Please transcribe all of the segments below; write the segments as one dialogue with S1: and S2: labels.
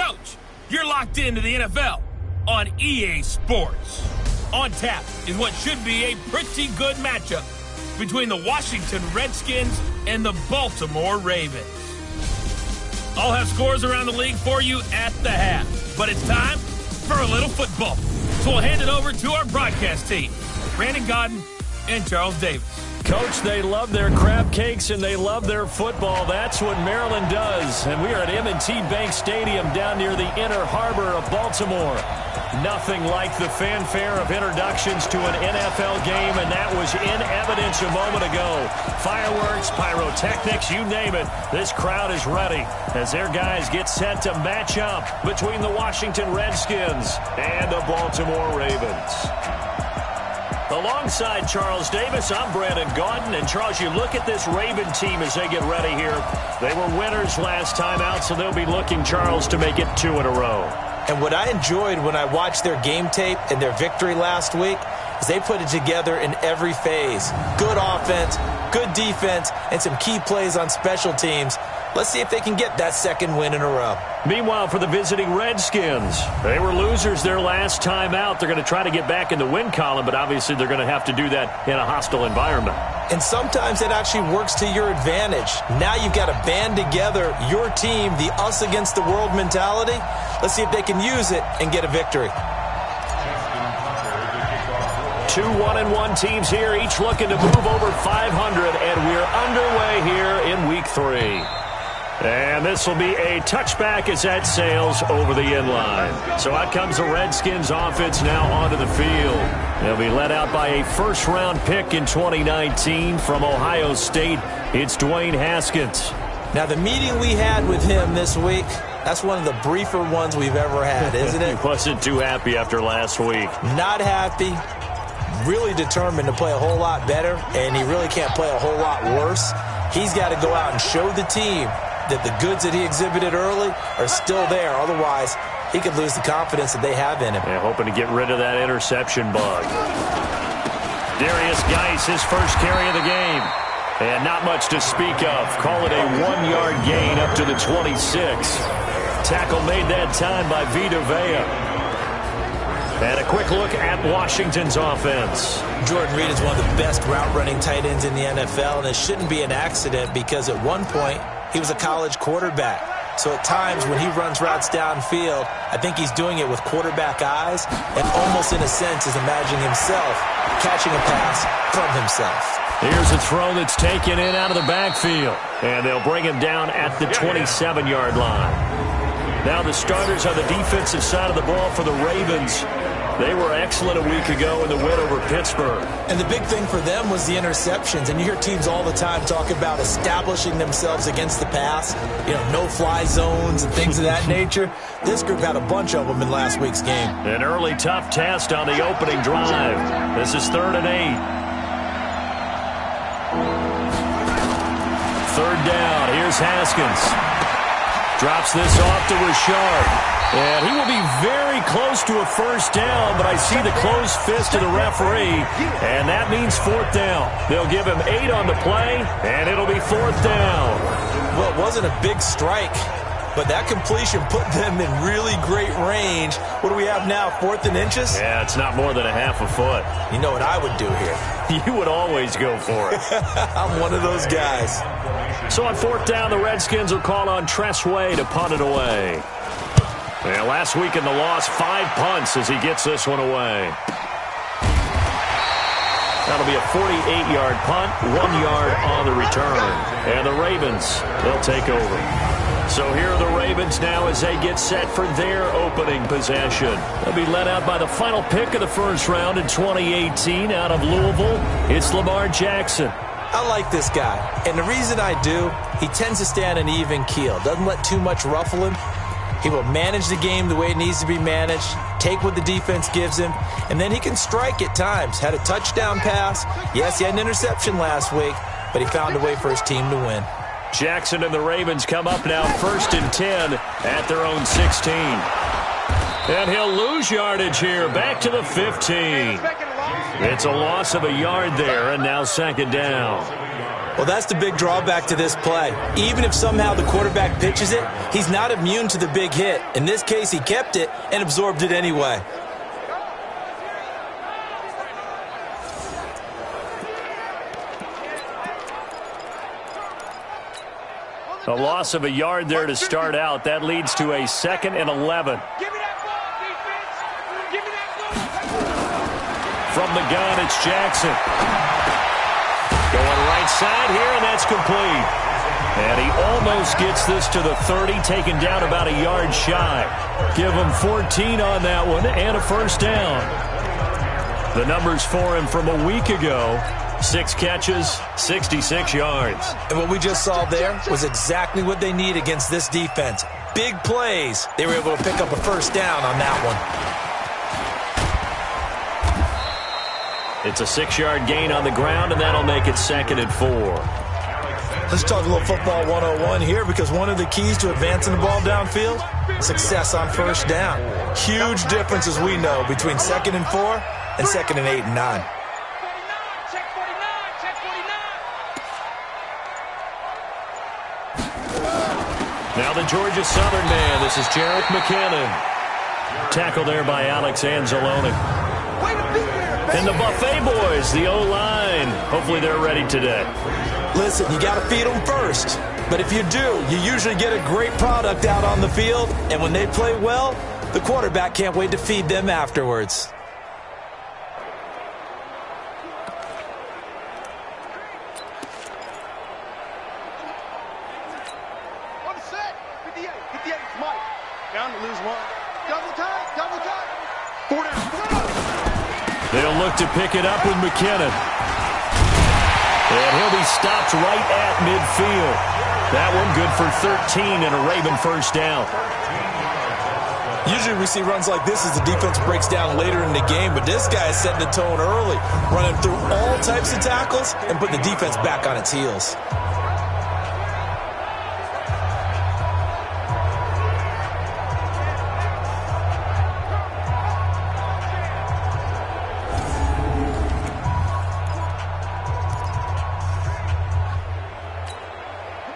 S1: Coach, you're locked into the NFL on EA Sports. On tap is what should be a pretty good matchup between the Washington Redskins and the Baltimore Ravens. I'll have scores around the league for you at the half, but it's time for a little football. So we'll hand it over to our broadcast team, Brandon Godden and Charles Davis.
S2: Coach, they love their crab cakes and they love their football. That's what Maryland does. And we are at M&T Bank Stadium down near the Inner Harbor of Baltimore. Nothing like the fanfare of introductions to an NFL game, and that was in evidence a moment ago. Fireworks, pyrotechnics, you name it. This crowd is ready as their guys get set to match up between the Washington Redskins and the Baltimore Ravens. Alongside Charles Davis, I'm Brandon Gaudin. And, Charles, you look at this Raven team as they get ready here. They were winners last time out, so they'll be looking, Charles, to make it 2 in a row.
S3: And what I enjoyed when I watched their game tape and their victory last week is they put it together in every phase. Good offense, good defense, and some key plays on special teams. Let's see if they can get that second win in a row.
S2: Meanwhile, for the visiting Redskins, they were losers their last time out. They're going to try to get back in the win column, but obviously they're going to have to do that in a hostile environment.
S3: And sometimes it actually works to your advantage. Now you've got to band together your team, the us against the world mentality. Let's see if they can use it and get a victory.
S2: 2 1-1 teams here, each looking to move over 500, and we're underway here in Week 3. And this will be a touchback as that sails over the end line. So out comes the Redskins offense now onto the field. They'll be led out by a first-round pick in 2019 from Ohio State. It's Dwayne Haskins.
S3: Now, the meeting we had with him this week, that's one of the briefer ones we've ever had, isn't it?
S2: He wasn't too happy after last week.
S3: Not happy. Really determined to play a whole lot better, and he really can't play a whole lot worse. He's got to go out and show the team that the goods that he exhibited early are still there. Otherwise, he could lose the confidence that they have in him.
S2: Yeah, hoping to get rid of that interception bug. Darius Geis, his first carry of the game. And not much to speak of. Call it a 1-yard gain up to the 26. Tackle made that time by Vita Vea. And a quick look at Washington's offense.
S3: Jordan Reed is one of the best route-running tight ends in the NFL, and it shouldn't be an accident because at one point he was a college quarterback. So at times when he runs routes downfield, I think he's doing it with quarterback eyes and almost in a sense is imagining himself catching a pass from himself.
S2: Here's a throw that's taken in out of the backfield. And they'll bring him down at the 27-yard line. Now the starters on the defensive side of the ball for the Ravens. They were excellent a week ago in the win over Pittsburgh.
S3: And the big thing for them was the interceptions. And you hear teams all the time talk about establishing themselves against the pass, no-fly zones and things of that nature. This group had a bunch of them in last week's game.
S2: An early tough test on the opening drive. This is 3rd and 8. 3rd down. Here's Haskins. Drops this off to Richard. And he will be very close to a first down, but I see the closed fist of the referee, and that means 4th down. They'll give him 8 on the play, and it'll be 4th down.
S3: Well, it wasn't a big strike, but that completion put them in really great range. What do we have now, 4th and inches?
S2: Yeah, it's not more than a half a foot.
S3: You know what I would do here?
S2: You would always go for it.
S3: I'm one of those guys.
S2: So on 4th down, the Redskins will call on Tressway to punt it away. And last week in the loss, 5 punts as he gets this one away. That'll be a 48-yard punt, 1 yard on the return. And the Ravens, they'll take over. So here are the Ravens now as they get set for their opening possession. They'll be led out by the final pick of the first round in 2018 out of Louisville. It's Lamar Jackson.
S3: I like this guy, and the reason I do, he tends to stay on an even keel. Doesn't let too much ruffle him. He will manage the game the way it needs to be managed, take what the defense gives him, and then he can strike at times. Had a touchdown pass. Yes, he had an interception last week, but he found a way for his team to win.
S2: Jackson and the Ravens come up now 1st and 10 at their own 16. And he'll lose yardage here, back to the 15. It's a loss of a yard there, and now second down.
S3: Well, that's the big drawback to this play. Even if somehow the quarterback pitches it, he's not immune to the big hit. In this case, he kept it and absorbed it anyway.
S2: A loss of a yard there to start out. That leads to a 2nd and 11. From the gun, it's Jackson. Going right side here, and that's complete. And he almost gets this to the 30, taken down about a yard shy. Give him 14 on that one and a first down. The numbers for him from a week ago: 6 catches, 66 yards.
S3: And what we just saw there was exactly what they need against this defense. Big plays. They were able to pick up a first down on that one.
S2: It's a 6-yard gain on the ground, and that'll make it 2nd and 4.
S3: Let's talk a little football 101 here, because one of the keys to advancing the ball downfield, success on first down. Huge difference, as we know, between 2nd and 4 and 2nd and 8 and 9.
S2: Now the Georgia Southern man. This is Jerick McKinnon. Tackle there by Alex Anzalone. And the Buffet boys, the O-line. Hopefully they're ready today.
S3: Listen, you got to feed them first. But if you do, you usually get a great product out on the field. And when they play well, the quarterback can't wait to feed them afterwards.
S2: They'll look to pick it up with McKinnon. And he'll be stopped right at midfield. That one good for 13 and a Raven first down.
S3: Usually we see runs like this as the defense breaks down later in the game, but this guy is setting the tone early, running through all types of tackles and putting the defense back on its heels.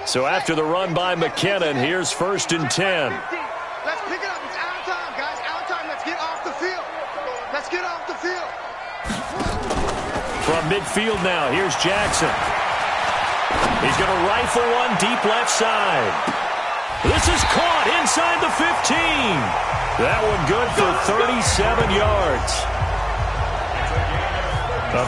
S2: So after the run by McKinnon, here's 1st and 10.
S4: Let's pick it up. It's out of time, guys. Out of time. Let's get off the field. Let's get off the field.
S2: From midfield now, here's Jackson. He's going to rifle one deep left side. This is caught inside the 15. That one good for 37 yards.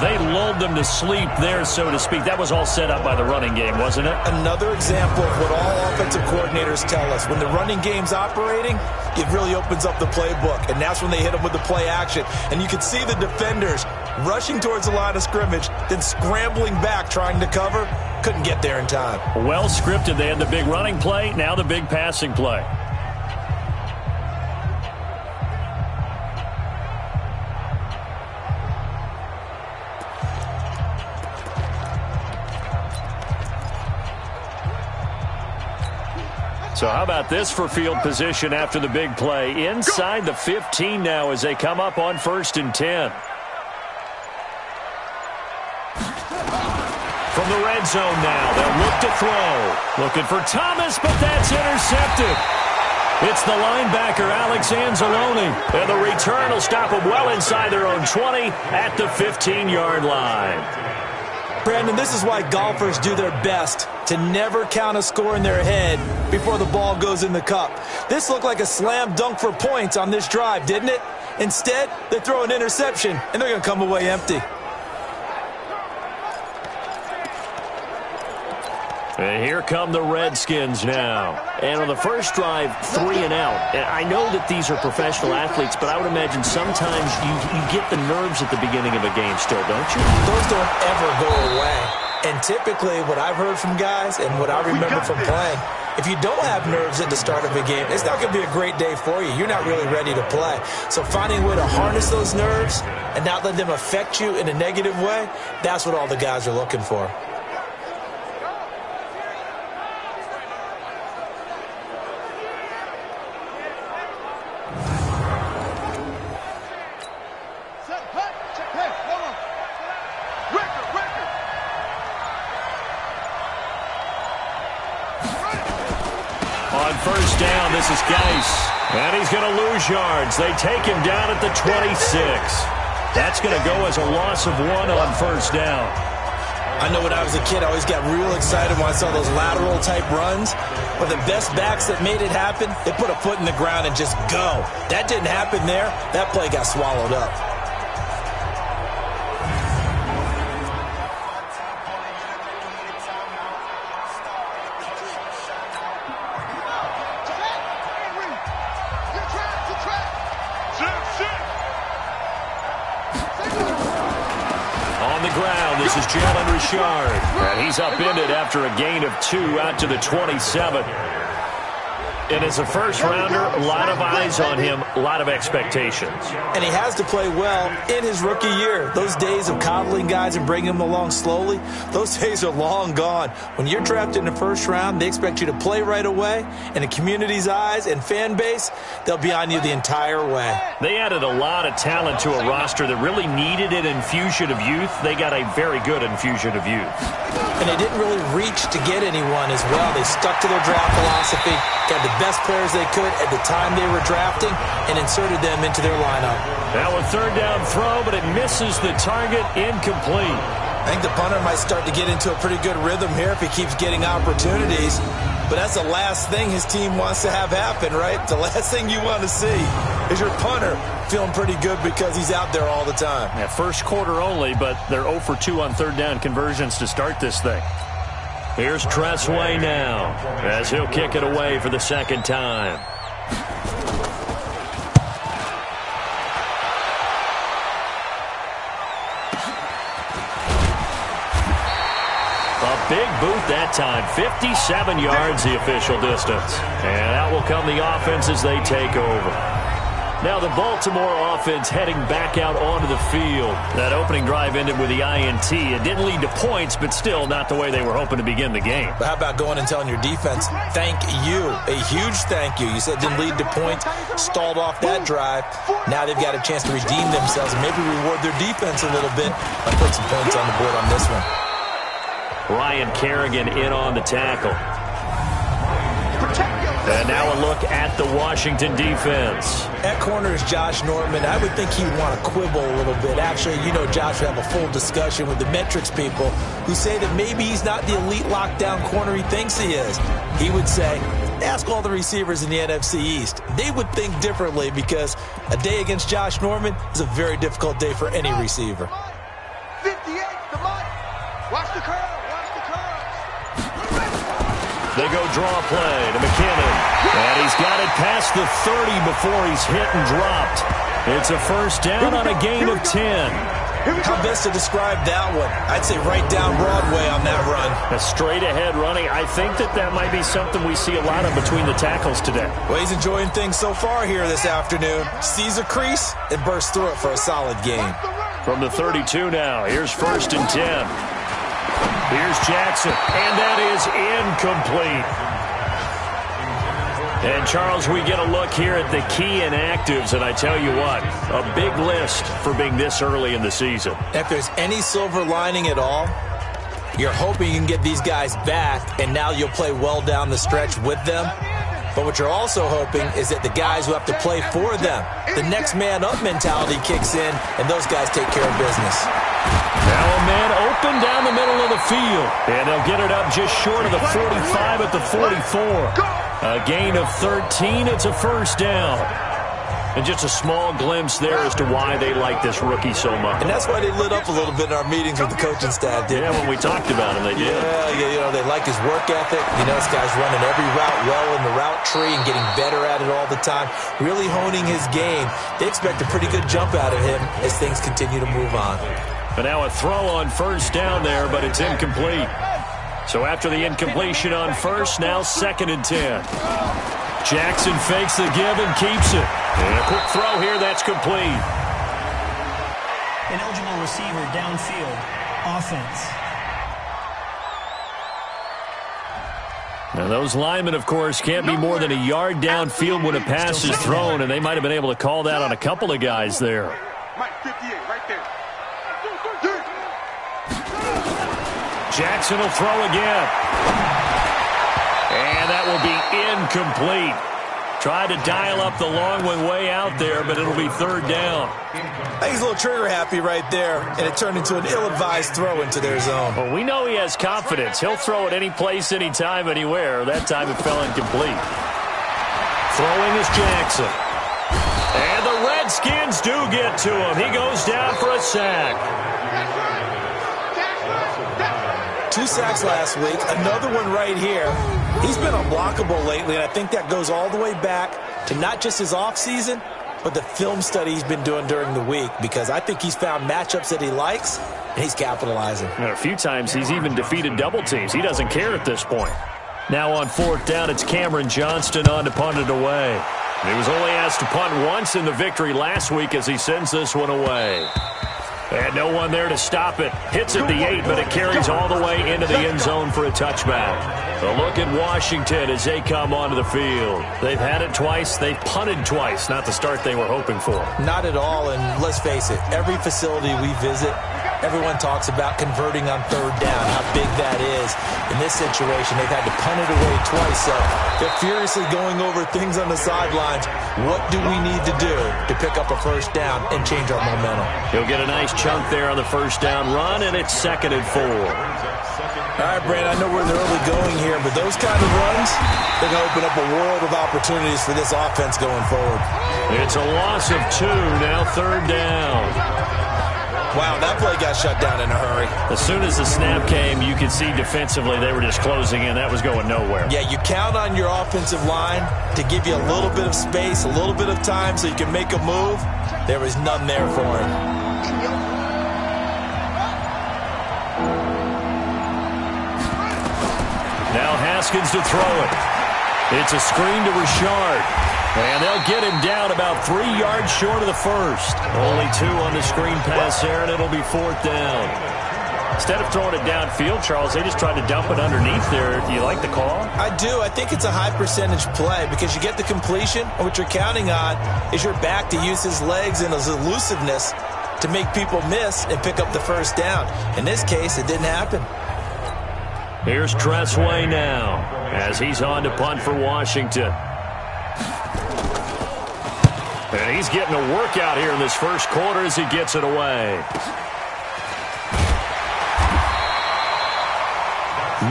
S2: They lulled them to sleep there, so to speak. That was all set up by the running game, wasn't it?
S3: Another example of what all offensive coordinators tell us. When the running game's operating, it really opens up the playbook, and that's when they hit them with the play action. And you can see the defenders rushing towards the line of scrimmage, then scrambling back trying to cover. Couldn't get there in time.
S2: Well scripted. They had the big running play, now the big passing play. So how about this for field position after the big play? Inside the 15 now as they come up on 1st and 10. From the red zone now, they'll look to throw. Looking for Thomas, but that's intercepted. It's the linebacker, Alex Anzalone. And the return will stop them well inside their own 20 at the 15-yard line.
S3: Brandon, this is why golfers do their best to never count a score in their head before the ball goes in the cup. This looked like a slam dunk for points on this drive, didn't it? Instead, they throw an interception, and they're going to come away empty.
S2: And here come the Redskins now. And on the first drive, 3 and out. And I know that these are professional athletes, but I would imagine sometimes you get the nerves at the beginning of a game still, don't you?
S3: Those don't ever go away. And typically, what I've heard from guys and what I remember from playing, if you don't have nerves at the start of a game, it's not going to be a great day for you. You're not really ready to play. So finding a way to harness those nerves and not let them affect you in a negative way, that's what all the guys are looking for.
S2: On first down, this is Geis. And he's going to lose yards. They take him down at the 26. That's going to go as a loss of 1 on first down.
S3: I know when I was a kid, I always got real excited when I saw those lateral-type runs. But the best backs that made it happen, they put a foot in the ground and just go. That didn't happen there. That play got swallowed up.
S2: This is Jalen Richard, and he's upended after a gain of 2 out to the 27. And as a first-rounder, a lot of eyes on him, a lot of expectations.
S3: And he has to play well in his rookie year. Those days of coddling guys and bringing them along slowly, those days are long gone. When you're drafted in the first round, they expect you to play right away. And the community's eyes and fan base, they'll be on you the entire way.
S2: They added a lot of talent to a roster that really needed an infusion of youth. They got a very good infusion of youth.
S3: And they didn't really reach to get anyone as well. They stuck to their draft philosophy, got the best players they could at the time they were drafting, and inserted them into their lineup.
S2: Now a third down throw, but it misses the target, incomplete.
S3: I think the punter might start to get into a pretty good rhythm here if he keeps getting opportunities. But that's the last thing his team wants to have happen, right? The last thing you want to see is your punter feeling pretty good because he's out there all the time.
S2: Yeah, first quarter only, but they're 0 for 2 on third down conversions to start this thing. Here's Tressway now as he'll kick it away for the second time. A big boot that time. 57 yards the official distance. And out will come the offense as they take over. Now the Baltimore offense heading back out onto the field. That opening drive ended with the INT. It didn't lead to points, but still not the way they were hoping to begin the game.
S3: But how about going and telling your defense, thank you, a huge thank you. You said it didn't lead to points, stalled off that drive. Now they've got a chance to redeem themselves and maybe reward their defense a little bit by putting some points on the board on this one.
S2: Ryan Kerrigan in on the tackle. And now a look at the Washington defense.
S3: At corner is Josh Norman. I would think he'd want to quibble a little bit. Actually, you know, Josh would have a full discussion with the metrics people who say that maybe he's not the elite lockdown corner he thinks he is. He would say, ask all the receivers in the NFC East. They would think differently because a day against Josh Norman is a very difficult day for any receiver.
S4: 58, the money. Watch the curve.
S2: They go draw play to McKinnon. And he's got it past the 30 before he's hit and dropped. It's a first down on a gain of 10.
S3: How best to describe that one? I'd say right down Broadway on that run.
S2: A straight ahead running. I think that might be something we see a lot of between the tackles today.
S3: Well, he's enjoying things so far here this afternoon. Sees a crease and bursts through it for a solid gain.
S2: From the 32 now, here's first and 10. Here's Jackson, and that is incomplete. And, Charles, we get a look here at the key inactives, and I tell you what, a big list for being this early in the season.
S3: If there's any silver lining at all, you're hoping you can get these guys back, and now you'll play well down the stretch with them. But what you're also hoping is that the guys who have to play for them, the next man up mentality kicks in, and those guys take care of business.
S2: Now a man open down the middle of the field. And they'll get it up just short of the 45 at the 44. A gain of 13. It's a first down. And just a small glimpse there as to why they like this rookie so much.
S3: And that's why they lit up a little bit in our meetings with the coaching staff, didn't
S2: they? Yeah, when we talked about him, they did.
S3: Yeah, you know, they like his work ethic. You know, this guy's running every route well in the route tree and getting better at it all the time, really honing his game. They expect a pretty good jump out of him as things continue to move on.
S2: But now a throw on first down there, but it's incomplete. So after the incompletion on first, now second and 10. Jackson fakes the give and keeps it. And a quick throw here, that's complete.
S5: An eligible receiver downfield. Offense.
S2: Now those linemen, of course, can't be more than a yard downfield when a pass is thrown, and they might have been able to call that on a couple of guys there.
S4: Mike, 58, right there.
S2: Jackson will throw again. And that will be incomplete. Tried to dial up the long one way out there, but it'll be third down.
S3: I think he's a little trigger happy right there, and it turned into an ill-advised throw into their zone.
S2: Well, we know he has confidence. He'll throw it any place, anytime, anywhere. That time it fell incomplete. Throwing is Jackson. And the Redskins do get to him. He goes down for a sack.
S3: 2 sacks last week, another one right here. He's been unblockable lately, and I think that goes all the way back to not just his offseason, but the film study he's been doing during the week, because I think he's found matchups that he likes, and he's capitalizing.
S2: And a few times he's even defeated double teams. He doesn't care at this point. Now on fourth down, it's Cameron Johnston on to punt it away. He was only asked to punt once in the victory last week as he sends this one away. And no one there to stop it. Hits at the 8, but it carries all the way into the end zone for a touchback. A look at Washington as they come onto the field. They've had it twice. They've punted twice. Not the start they were hoping for.
S3: Not at all, and let's face it, every facility we visit, everyone talks about converting on third down, how big that is. In this situation, they've had to punt it away twice, so they're furiously going over things on the sidelines. What do we need to do to pick up a first down and change our momentum?
S2: He'll get a nice chunk there on the first down run, and it's 2nd and 4.
S3: All right, Brandon, I know we're in the early going here, but those kind of runs, they're going to open up a world of opportunities for this offense going forward.
S2: It's a loss of 2, now third down.
S3: Wow, that play got shut down in a hurry.
S2: As soon as the snap came, you could see defensively they were just closing in. That was going nowhere.
S3: Yeah, you count on your offensive line to give you a little bit of space, a little bit of time so you can make a move. There was none there for him.
S2: Now Haskins to throw it. It's a screen to Richard. And they'll get him down about 3 yards short of the first. Only 2 on the screen pass there, and it'll be fourth down. Instead of throwing it downfield, Charles, they just tried to dump it underneath there. Do you like the call?
S3: I do. I think it's a high percentage play because you get the completion, and what you're counting on is your back to use his legs and his elusiveness to make people miss and pick up the first down. In this case, it didn't happen.
S2: Here's Tressway now as he's on to punt for Washington. And he's getting a workout here in this first quarter as he gets it away.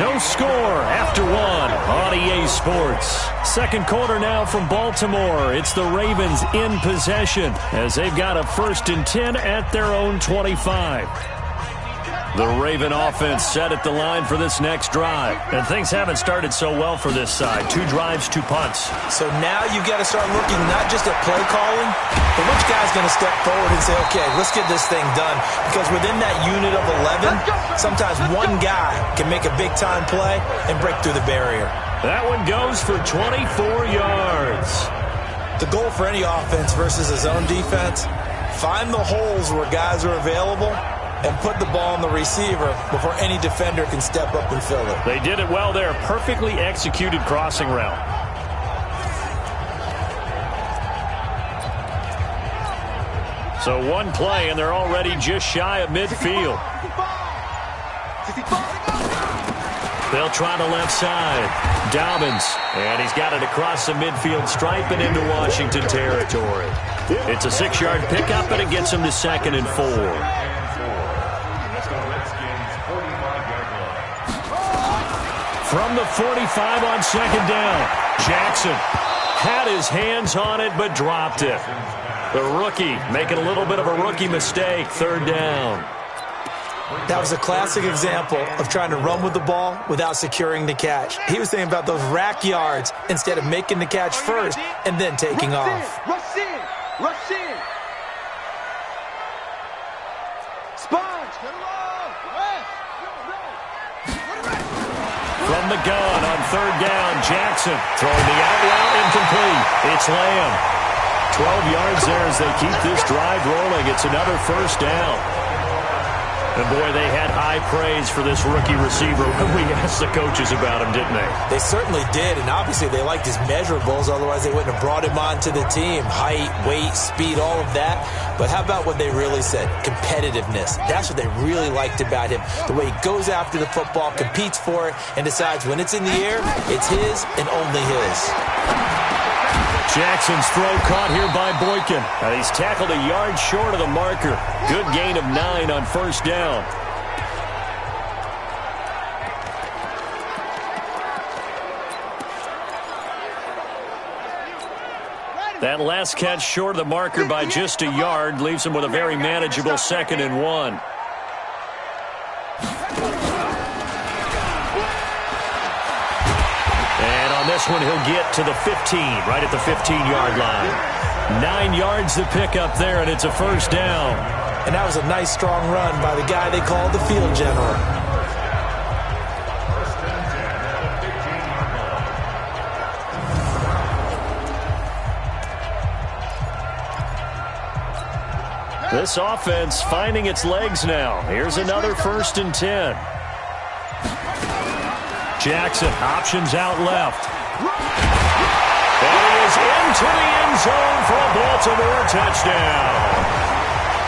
S2: No score after 1 on EA Sports. Second quarter now from Baltimore. It's the Ravens in possession as they've got a 1st and 10 at their own 25. The Raven offense set at the line for this next drive. And things haven't started so well for this side. 2 drives, 2 punts.
S3: So now you've got to start looking not just at play calling, but which guy's going to step forward and say, okay, let's get this thing done. Because within that unit of 11, sometimes one guy can make a big-time play and break through the barrier.
S2: That one goes for 24 yards.
S3: The goal for any offense versus a zone defense, find the holes where guys are available and put the ball on the receiver before any defender can step up and fill it.
S2: They did it well there. Perfectly executed crossing route. So one play, and they're already just shy of midfield. They'll try the left side. Dobbins, and he's got it across the midfield stripe and into Washington territory. It's a 6-yard pickup, and it gets him to 2nd and 4. From the 45 on 2nd down, Jackson had his hands on it but dropped it. The rookie making a little bit of a rookie mistake, 3rd down.
S3: That was a classic example of trying to run with the ball without securing the catch. He was thinking about those rack yards instead of making the catch first and then taking off.
S4: Rush in! Rush in! Sponge!
S2: From the gun on 3rd down, Jackson throwing the out route incomplete. It's Lamb. 12 yards there as they keep this drive rolling. It's another 1st down. And, boy, they had high praise for this rookie receiver when we asked the coaches about him, didn't they?
S3: They certainly did, and obviously they liked his measurables. Otherwise, they wouldn't have brought him onto the team. Height, weight, speed, all of that. But how about what they really said? Competitiveness. That's what they really liked about him. The way he goes after the football, competes for it, and decides when it's in the air, it's his and only his.
S2: Jackson's throw caught here by Boykin. Now he's tackled a yard short of the marker. Good gain of 9 on first down. That last catch short of the marker by just a yard leaves him with a very manageable 2nd and 1. This one he'll get to the 15, right at the 15-yard line. 9 yards to pick up there, and it's a first down.
S3: And that was a nice, strong run by the guy they called the field general.
S2: This offense finding its legs now. Here's another 1st and 10. Jackson options out left. And he is into the end zone for a Baltimore touchdown.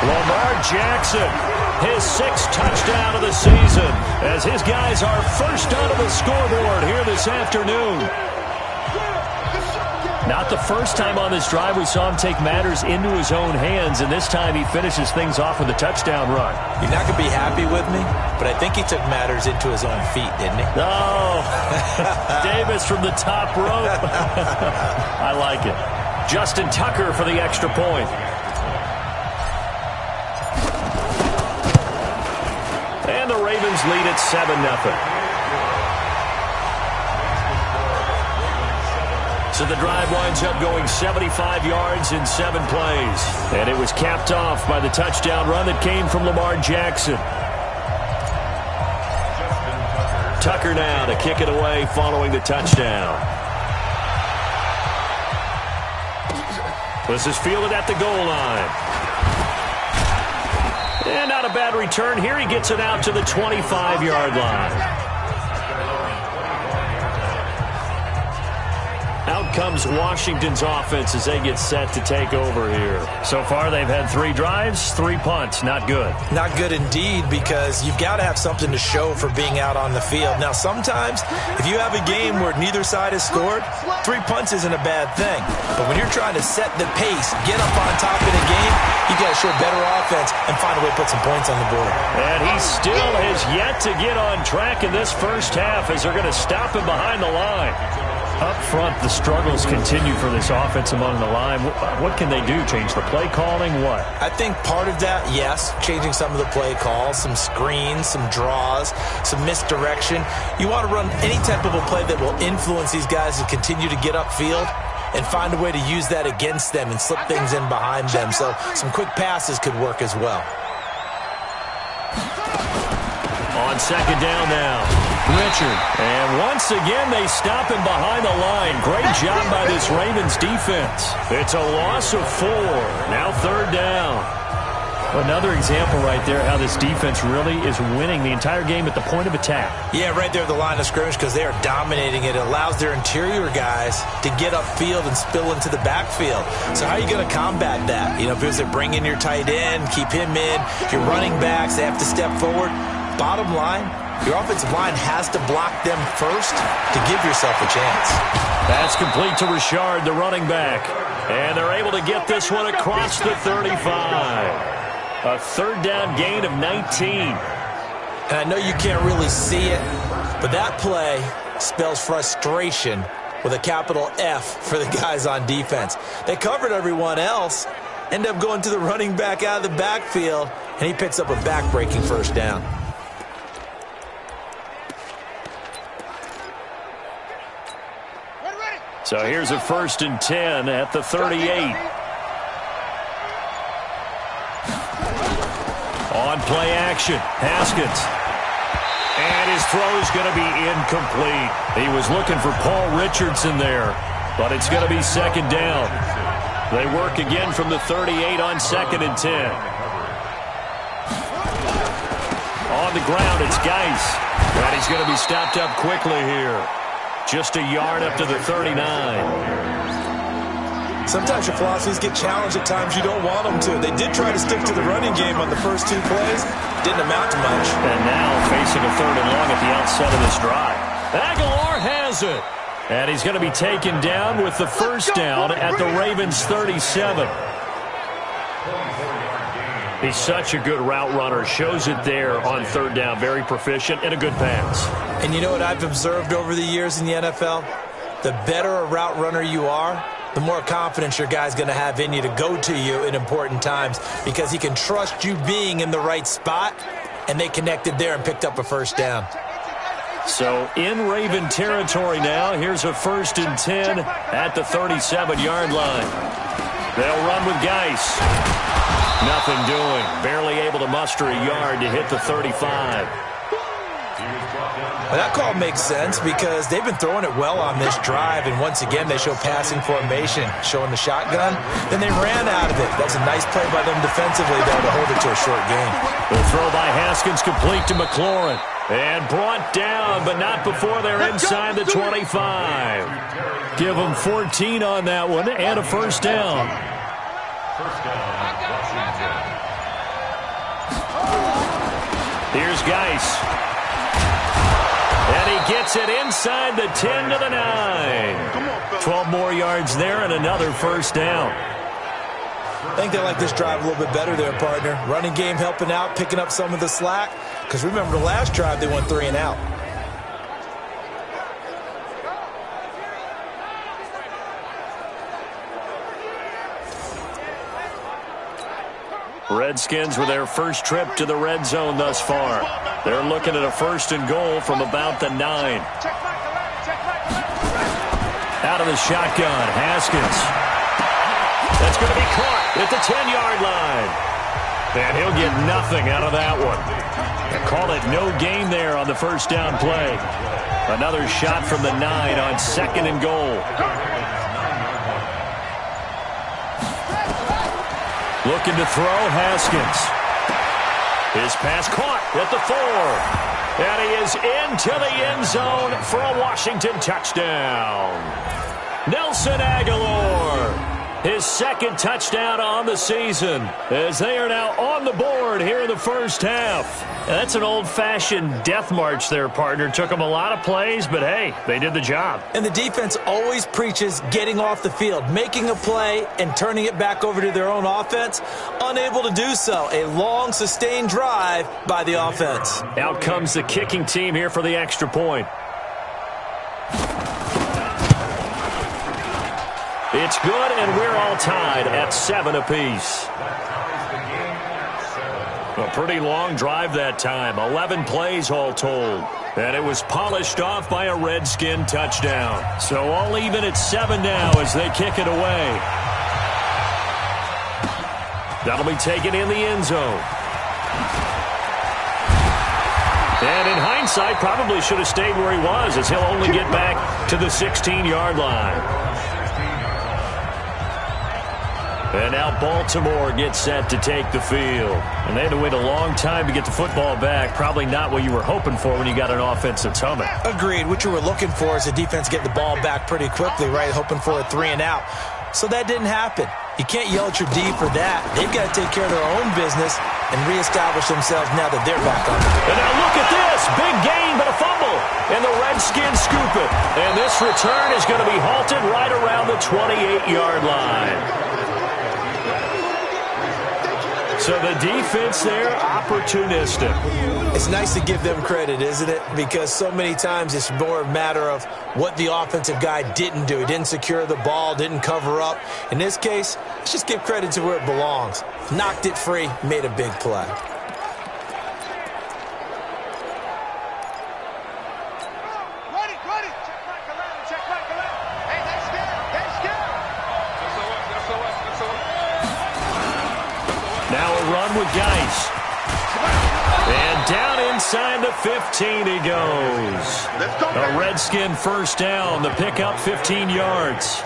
S2: Lamar Jackson, his 6th touchdown of the season, as his guys are first onto the scoreboard here this afternoon. Not the first time on this drive we saw him take matters into his own hands, and this time he finishes things off with a touchdown run.
S3: You're not going to be happy with me, but I think he took matters into his own feet, didn't he?
S2: Oh, Davis from the top rope. I like it. Justin Tucker for the extra point. And the Ravens lead at 7-0. So the drive winds up going 75 yards in 7 plays. And it was capped off by the touchdown run that came from Lamar Jackson. Tucker now to kick it away following the touchdown. This is fielded at the goal line. And not a bad return here. He gets it out to the 25-yard line. Out comes Washington's offense as they get set to take over here. So far, they've had 3 drives, 3 punts. Not good. Not good indeed, because you've got to have something to show for being out on the field. Now, sometimes, if you have a game where neither side has scored, 3 punts isn't a bad thing. But when you're trying to set the pace, get up on top of the game, you've got to show better offense and find a way to put some points on the board. And he still has yet to get on track in this first half as they're going to stop him behind the line. Up front, the struggles continue for this offense among the line. What can they do? Change the play calling? What? I think part of that, yes, changing some of the play calls, some screens, some draws, some misdirection. You want to run any type of a play that will influence these guys to continue to get upfield and find a way to use that against them and slip things in behind them. So some quick passes could work as well. On second down now, Richard. And once again, they stop him behind the line. Great job by this Ravens defense. It's a loss of 4. Now 3rd down. Another example right there how this defense really is winning the entire game at the point of attack. Yeah, right there at the line of scrimmage because they are dominating it. It allows their interior guys to get upfield and spill into the backfield. So how are you going to combat that? You know, if they bring in your tight end, keep him in, your running backs, they have to step forward. Bottom line, your offensive line has to block them first to give yourself a chance. That's complete to Richard, the running back. And they're able to get this one across the 35. A 3rd down gain of 19. And I know you can't really see it, but that play spells frustration with a capital F for the guys on defense. They covered everyone else, end up going to the running back out of the backfield, and he picks up a back-breaking first down. So here's a 1st and 10 at the 38. On play action, Haskins. And his throw is going to be incomplete. He was looking for Paul Richardson there, but it's going to be 2nd down. They work again from the 38 on 2nd and 10. on the ground. It's Geis. And he's going to be stopped up quickly here. Just a yard up to the 39.
S3: Sometimes your philosophies get challenged at times you don't want them to. They did try to stick to the running game on the first 2 plays. Didn't amount to much.
S2: And now facing a 3rd and long at the outset of this drive. Aguilar has it. And he's going to be taken down with the first down at the Ravens' 37. He's such a good route runner. Shows it there on 3rd down. Very proficient and a good pass. And
S3: you know what I've observed over the years in the NFL? The better a route runner you are, the more confidence your guy's going to have in you to go to you in important times because he can trust you being in the right spot, and they connected there and picked up a first down.
S2: So in Raven territory now. Here's a 1st and 10 at the 37-yard line. They'll run with Geis. Nothing doing. Barely able to muster a yard to hit the 35.
S3: Well, that call makes sense because they've been throwing it well on this drive, and once again they show passing formation, showing the shotgun. Then they ran out of it. That's a nice play by them defensively, though, to hold it to a short game.
S2: The throw by Haskins complete to McLaurin. And brought down, but not before they're inside the 25. Give them 14 on that one and a first down. Here's Geis. And he gets it inside the 10 to the 9. 12 more yards there and another first down.
S3: I think they like this drive a little bit better there, partner. Running game helping out, picking up some of the slack. Because remember, the last drive, they went 3 and out.
S2: Redskins with their first trip to the red zone thus far. They're looking at a 1st and goal from about the 9. Out of the shotgun, Haskins. That's going to be caught at the 10-yard line. And he'll get nothing out of that one. And call it no gain there on the first down play. Another shot from the 9 on 2nd and goal. Looking to throw, Haskins. His pass caught at the 4. And he is into the end zone for a Washington touchdown. Nelson Aguilar. His 2nd touchdown on the season as they are now on the board here in the first half. That's an old-fashioned death march there, partner. Took them a lot of plays, but hey, they did the job.
S3: And the defense always preaches getting off the field, making a play and turning it back over to their own offense. Unable to do so. A long, sustained drive by the offense.
S2: Out comes the kicking team here for the extra point. It's good, and we're all tied at 7 apiece. A pretty long drive that time. 11 plays all told. And it was polished off by a Redskin touchdown. So all even at 7 now as they kick it away. That'll be taken in the end zone. And in hindsight, probably should have stayed where he was as he'll only get back to the 16-yard line. And now Baltimore gets set to take the field. And they had to wait a long time to get the football back. Probably not what you were hoping for when you got an offense that's humming.
S3: Agreed. What you were looking for is the defense get the ball back pretty quickly, right? Hoping for a 3 and out. So that didn't happen. You can't yell at your D for that. They've got to take care of their own business and reestablish themselves now that they're back on the field.
S2: And now look at this. Big gain, but a fumble. And the Redskins scoop it. And this return is going to be halted right around the 28-yard line. So the defense there, opportunistic.
S3: It's nice to give them credit, isn't it? Because so many times it's more a matter of what the offensive guy didn't do. He didn't secure the ball, didn't cover up. In this case, let's just give credit to where it belongs. Knocked it free, made a big play.
S2: With Geis. And down inside the 15 he goes. A Redskin first down. The pickup 15 yards.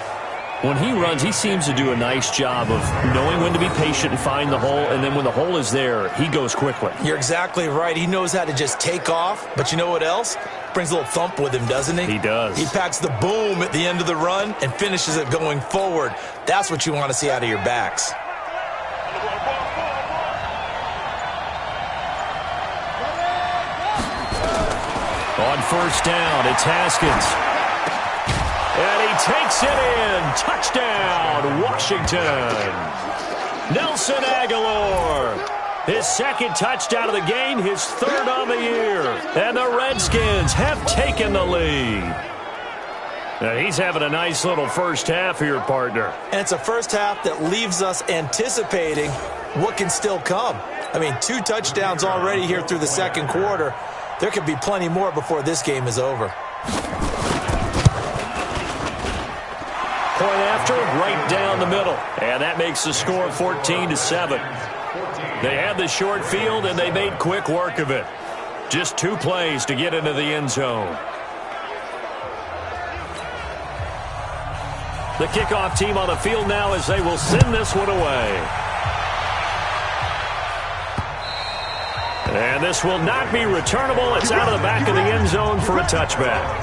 S2: When he runs, he seems to do a nice job of knowing when to be patient and find the hole, and then when the hole is there, he goes quickly.
S3: You're exactly right. He knows how to just take off, but you know what else? Brings a little thump with him, doesn't he?
S2: He does.
S3: He packs the boom at the end of the run and finishes it going forward. That's what you want to see out of your backs.
S2: On first down, it's Haskins. And he takes it in. Touchdown, Washington. Nelson Aguilar. His second touchdown of the game, his third on the year. And the Redskins have taken the lead. Now he's having a nice little first half here, partner.
S3: And it's a first half that leaves us anticipating what can still come. I mean, 2 touchdowns already here through the second quarter. There could be plenty more before this game is over.
S2: Point after, right down the middle. And that makes the score 14-7. They had the short field, and they made quick work of it. Just 2 plays to get into the end zone. The kickoff team on the field now as they will send this one away. And this will not be returnable. It's out of the back of the end zone for a touchback.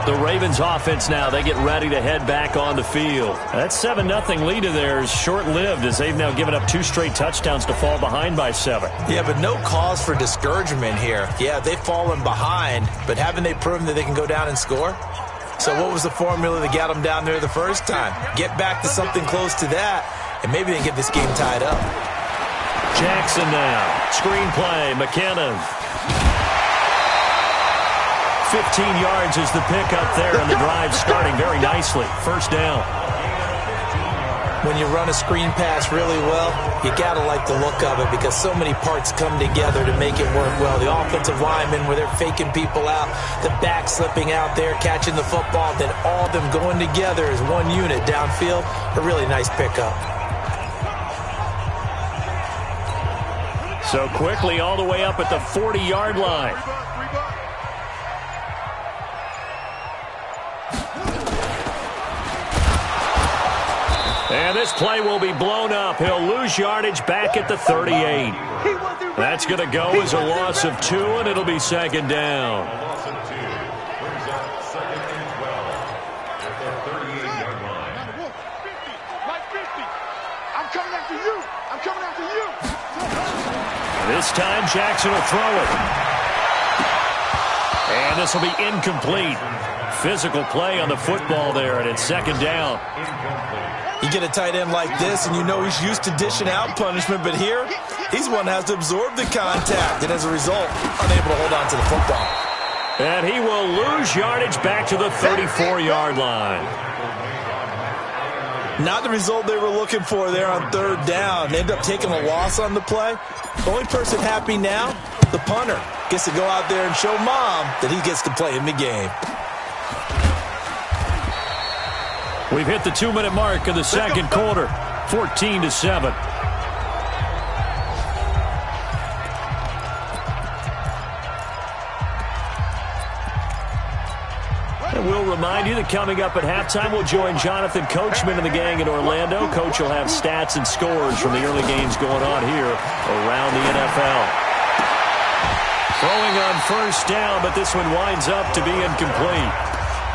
S2: The Ravens offense now, they get ready to head back on the field. That 7-0 lead of theirs short-lived as they've now given up 2 straight touchdowns to fall behind by 7.
S3: Yeah, but no cause for discouragement here. Yeah, they've fallen behind, but haven't they proven that they can go down and score? So what was the formula that got them down there the first time? Get back to something close to that, and maybe they can get this game tied up.
S2: Jackson now. Screenplay, McKinnon. 15 yards is the pickup there, and the drive starting very nicely. First down.
S3: When you run a screen pass really well, you got to like the look of it because so many parts come together to make it work well. The offensive linemen, where they're faking people out, the back slipping out there, catching the football, then all of them going together as one unit downfield. A really nice pickup.
S2: So quickly all the way up at the 40-yard line. And this play will be blown up. He'll lose yardage back at the 38. That's going to go as a loss of 2, and it'll be second down. This time Jackson will throw it. And this will be incomplete. Physical play on the football there, and it's second down.
S3: You get a tight end like this, and you know he's used to dishing out punishment, but here, he's one that has to absorb the contact, and as a result, unable to hold on to the football.
S2: And he will lose yardage back to the 34-yard line.
S3: Not the result they were looking for there on third down. They end up taking a loss on the play. The only person happy now, the punter, gets to go out there and show mom that he gets to play in the game.
S2: We've hit the 2-minute mark of the second quarter, 14-7. And we'll remind you that coming up at halftime, we'll join Jonathan Coachman and the gang in Orlando. Coach will have stats and scores from the early games going on here around the NFL. Throwing on first down, but this one winds up to be incomplete.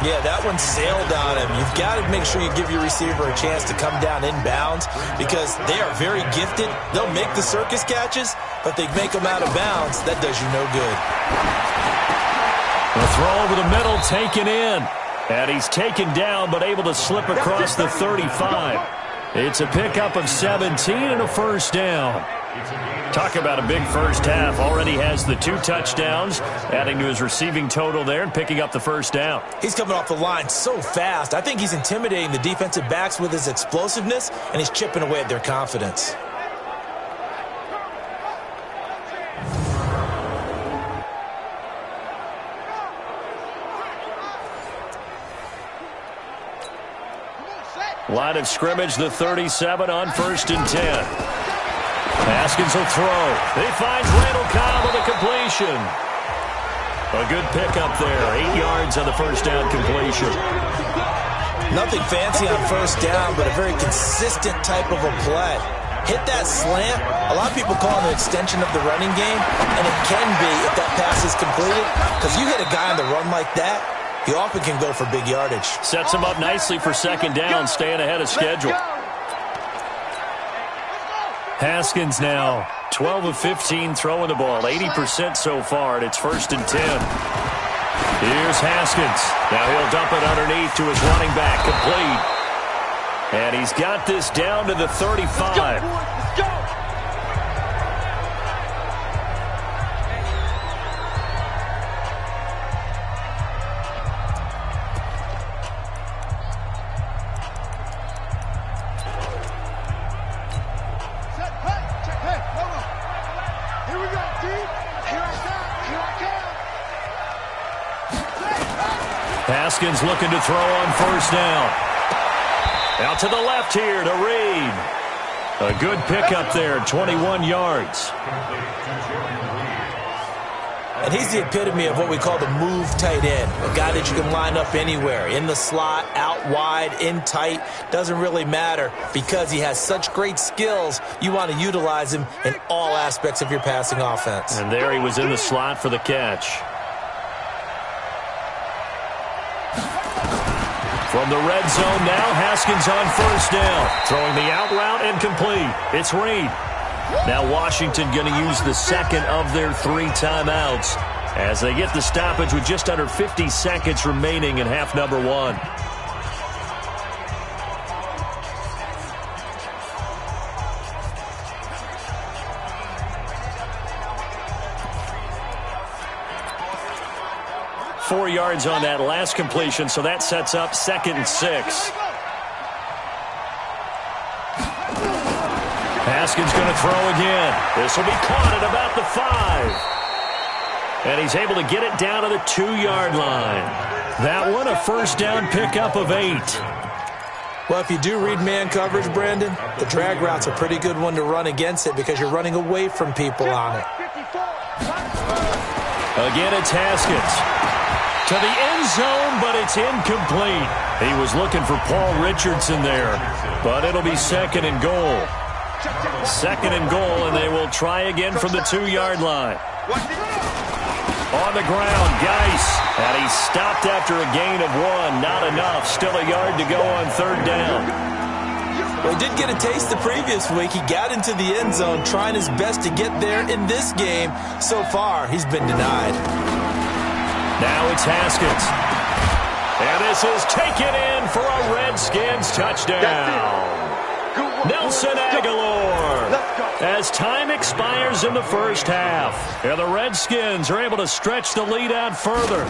S3: Yeah, that one sailed on him. You've got to make sure you give your receiver a chance to come down inbounds because they are very gifted. They'll make the circus catches, but they make them out of bounds. That does you no good.
S2: The throw over the middle, taken in. And he's taken down, but able to slip across the 35. It's a pickup of 17 and a first down. Talk about a big first half. Already has the 2 touchdowns, adding to his receiving total there and picking up the first down.
S3: He's coming off the line so fast. I think he's intimidating the defensive backs with his explosiveness, and he's chipping away at their confidence.
S2: Line of scrimmage, the 37 on 1st and 10. Haskins will throw. He finds Randall Cobb with a completion. A good pickup there. 8 yards on the first down completion.
S3: Nothing fancy on first down, but a very consistent type of a play. Hit that slant. A lot of people call it an extension of the running game, and it can be if that pass is completed, because you hit a guy on the run like that, he often can go for big yardage.
S2: Sets him up nicely for second down, staying ahead of schedule. Haskins now 12 of 15 throwing the ball, 80% so far, and it's 1st and 10. Here's Haskins. Now he'll dump it underneath to his running back, complete. And he's got this down to the 35.
S4: Let's go.
S2: Haskins looking to throw on first down. Out to the left here to Reed. A good pickup there, 21 yards.
S3: And he's the epitome of what we call the move tight end. A guy that you can line up anywhere. In the slot, out wide, in tight. Doesn't really matter because he has such great skills. You want to utilize him in all aspects of your passing offense.
S2: And there he was in the slot for the catch. From the red zone now, Haskins on first down. Throwing the out route incomplete. It's Reed. Now Washington going to use the second of their 3 timeouts as they get the stoppage with just under 50 seconds remaining in half number 1. Four yards on that last completion, so that sets up 2nd and 6. Haskins going to throw again. This will be caught at about the 5. And he's able to get it down to the 2-yard line. That one a first down pickup of 8.
S3: Well, if you do read man coverage, Brandon, the drag route's a pretty good one to run against it because you're running away from people on it.
S2: Again, it's Haskins. To the end zone, but it's incomplete. He was looking for Paul Richardson there, but it'll be 2nd and goal. 2nd and goal, and they will try again from the 2-yard line. On the ground, Geis, and he's stopped after a gain of 1. Not enough. Still a yard to go on 3rd down.
S3: Well, he did get a taste the previous week. He got into the end zone trying his best to get there in this game. So far, he's been denied.
S2: Now it's Haskins. And this is taken in for a Redskins touchdown. Nelson Aguilar. As time expires in the first half. And the Redskins are able to stretch the lead out further.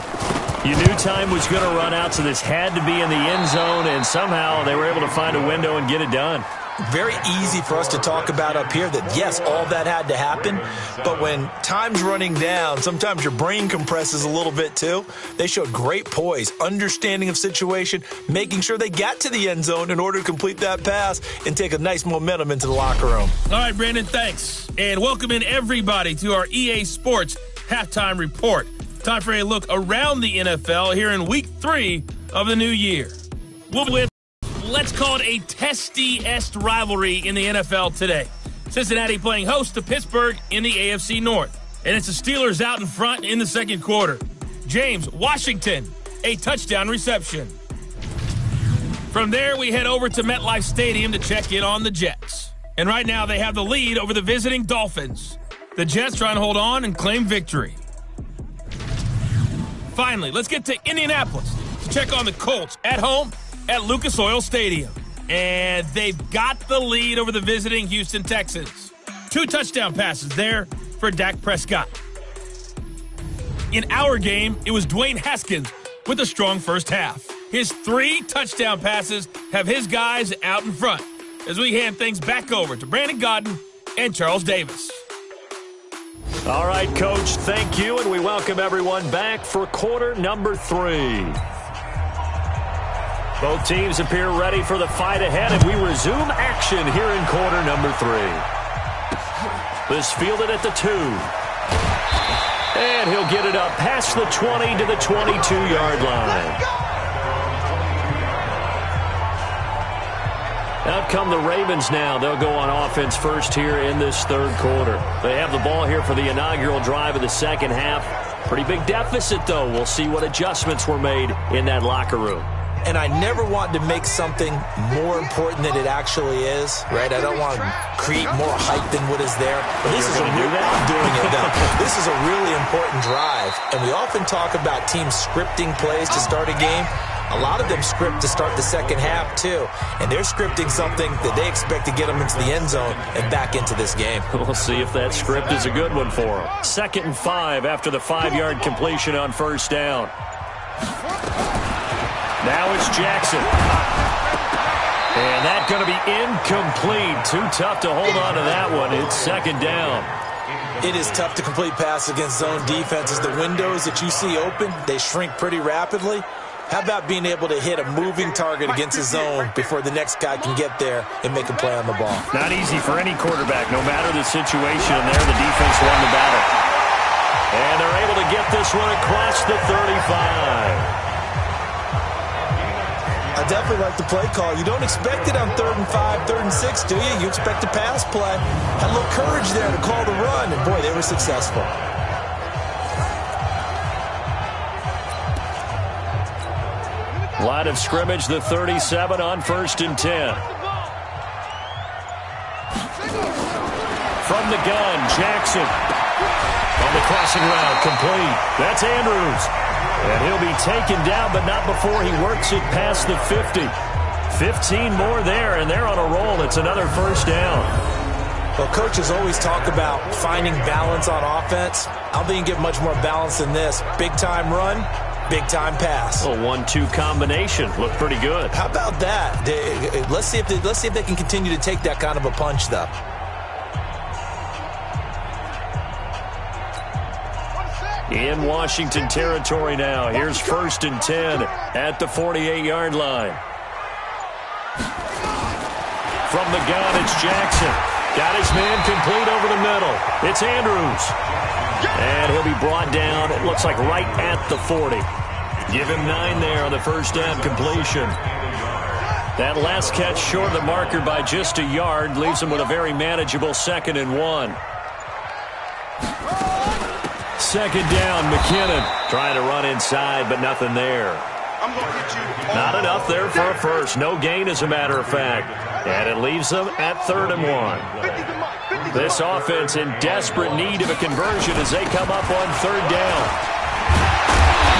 S2: You knew time was going to run out, so this had to be in the end zone, and somehow they were able to find a window and get it done.
S3: Very easy for us to talk about up here that, yes, all that had to happen, but when time's running down, sometimes your brain compresses a little bit too. They showed great poise, understanding of situation, making sure they got to the end zone in order to complete that pass and take a nice momentum into the locker room.
S1: All right, Brandon, thanks. And welcome in everybody to our EA Sports Halftime Report. Time for a look around the NFL here in Week 3 of the new year. We'll be with, let's call it a testy-est rivalry in the NFL today. Cincinnati playing host to Pittsburgh in the AFC North. And it's the Steelers out in front in the second quarter. James Washington, a touchdown reception. From there, we head over to MetLife Stadium to check in on the Jets. And right now, they have the lead over the visiting Dolphins. The Jets trying to hold on and claim victory. Finally, let's get to Indianapolis to check on the Colts at home at Lucas Oil Stadium. And they've got the lead over the visiting Houston Texans. 2 touchdown passes there for Dak Prescott. In our game, it was Dwayne Haskins with a strong first half. His 3 touchdown passes have his guys out in front as we hand things back over to Brandon Godden and Charles Davis.
S2: All right, Coach, thank you, and we welcome everyone back for quarter number 3. Both teams appear ready for the fight ahead, and we resume action here in quarter number 3. This fielded at the 2. And he'll get it up past the 20 to the 22-yard line. Out come the Ravens now. They'll go on offense first here in this third quarter. They have the ball here for the inaugural drive of the second half. Pretty big deficit, though. We'll see what adjustments were made in that locker room.
S3: And I never want to make something more important than it actually is, right? I don't want to create more hype than what is there. But this is I'm doing it now. This is a really important drive. And we often talk about teams scripting plays to start a game. A lot of them script to start the second half, too. And they're scripting something that they expect to get them into the end zone and back into this game.
S2: We'll see if that script is a good one for them. 2nd and 5 after the 5-yard completion on first down. Now it's Jackson. And that's going to be incomplete. Too tough to hold on to that one. It's 2nd down.
S3: It is tough to complete pass against zone defenses. The windows that you see open, they shrink pretty rapidly. How about being able to hit a moving target against a zone before the next guy can get there and make a play on the ball?
S2: Not easy for any quarterback, no matter the situation. And there, the defense won the battle. And they're able to get this one across the 35.
S3: I definitely like the play call. You don't expect it on 3rd and 5, 3rd and 6, do you? You expect a pass play. Had a little courage there to call the run, and boy, they were successful.
S2: Line of scrimmage, the 37 on 1st and 10. From the gun, Jackson. On the crossing route, complete. That's Andrews. And he'll be taken down, but not before he works it past the 50. 15 more there, and they're on a roll. It's another first down.
S3: Well, coaches always talk about finding balance on offense. I don't think you get much more balance than this. Big-time run, big-time pass.
S2: A 1-2 combination. Looked pretty good.
S3: How about that? Let's see if they can continue to take that kind of a punch, though.
S2: In Washington territory now. Here's 1st and 10 at the 48-yard line. From the gun, it's Jackson. Got his man complete over the middle. It's Andrews. And he'll be brought down, it looks like right at the 40. Give him 9 there on the first down completion. That last catch short of the marker by just a yard leaves him with a very manageable 2nd and 1. 2nd down, McKinnon trying to run inside, but nothing there. Not enough there for a first. No gain, as a matter of fact. And it leaves them at 3rd and 1. This offense in desperate need of a conversion as they come up on 3rd down.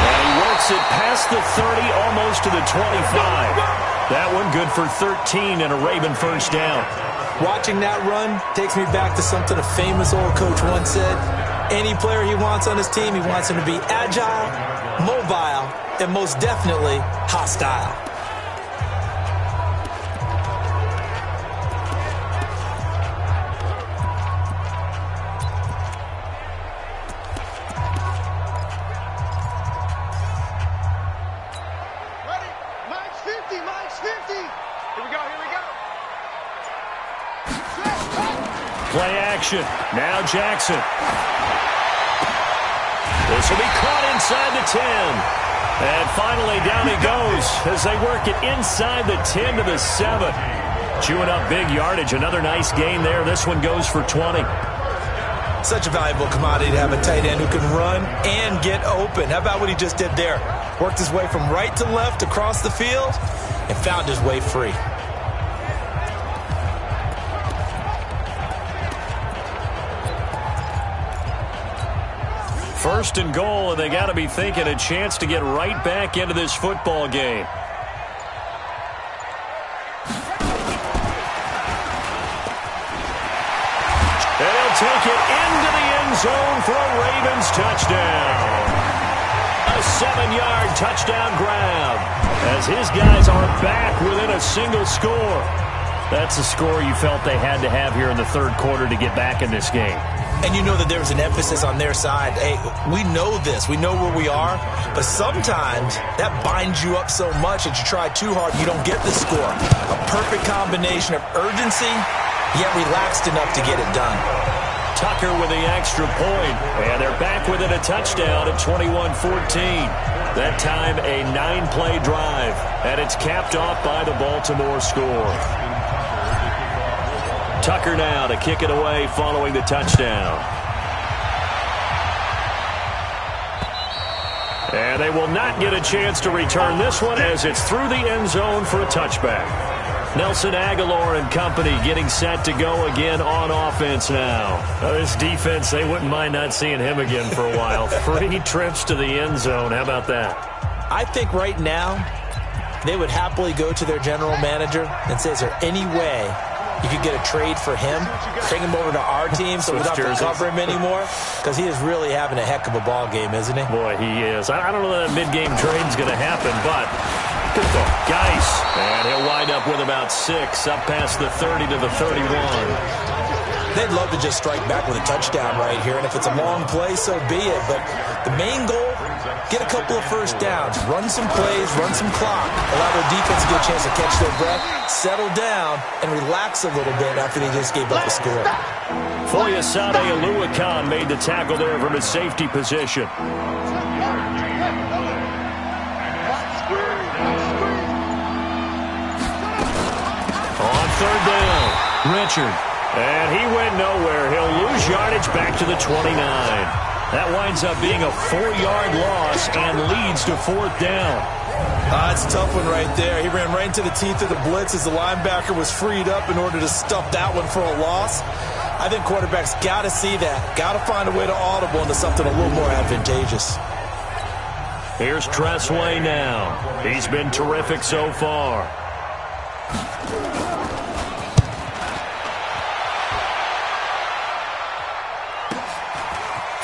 S2: And he works it past the 30, almost to the 25. That one good for 13 and a Raven first down.
S3: Watching that run takes me back to something a famous old coach once said. Any player he wants on his team, he wants him to be agile, mobile, and most definitely hostile.
S4: Ready? Mike's 50, Mike's 50. Here we go, here we go.
S2: Play action. Now Jackson. This will be caught inside the 10. And finally down he goes as they work it inside the 10 to the 7. Chewing up big yardage. Another nice gain there. This one goes for 20.
S3: Such a valuable commodity to have a tight end who can run and get open. How about what he just did there? Worked his way from right to left across the field and found his way free.
S2: First and goal, and they got to be thinking a chance to get right back into this football game. And he'll take it into the end zone for a Ravens touchdown. A 7-yard touchdown grab as his guys are back within a single score. That's a score you felt they had to have here in the third quarter to get back in this game.
S3: And you know that there was an emphasis on their side. Hey, we know this. We know where we are. But sometimes that binds you up so much that you try too hard, you don't get the score. A perfect combination of urgency, yet relaxed enough to get it done.
S2: Tucker with the extra point. And they're back within a touchdown at 21-14. That time a 9-play drive. And it's capped off by the Baltimore score. Tucker now to kick it away following the touchdown. And they will not get a chance to return this one as it's through the end zone for a touchback. Nelson Aguilar and company getting set to go again on offense now. This defense, they wouldn't mind not seeing him again for a while. 3 trips to the end zone. How about that?
S3: I think right now they would happily go to their general manager and say, is there any way you could get a trade for him, bring him over to our team so we don't have to cover him anymore? Because he is really having a heck of a ball game, isn't he?
S2: Boy, he is. I don't know that mid-game trade's going to happen, but good for Geis. And he'll wind up with about 6, up past the 30 to the 31.
S3: They'd love to just strike back with a touchdown right here, and if it's a long play, so be it. But the main goal, get a couple of first downs, run some plays, run some clock, allow their defense to get a chance to catch their breath, settle down, and relax a little bit after they just gave up a score.
S2: Foyesade Oluwakan made the tackle there from his safety position. On third down, Richard. And he went nowhere. He'll lose yardage back to the 29. That winds up being a 4-yard loss and leads to 4th down.
S3: It's a tough one right there. He ran right into the teeth of the blitz as the linebacker was freed up in order to stuff that one for a loss. I think quarterbacks got to see that. Got to find a way to audible into something a little more advantageous.
S2: Here's Tressway now. He's been terrific so far.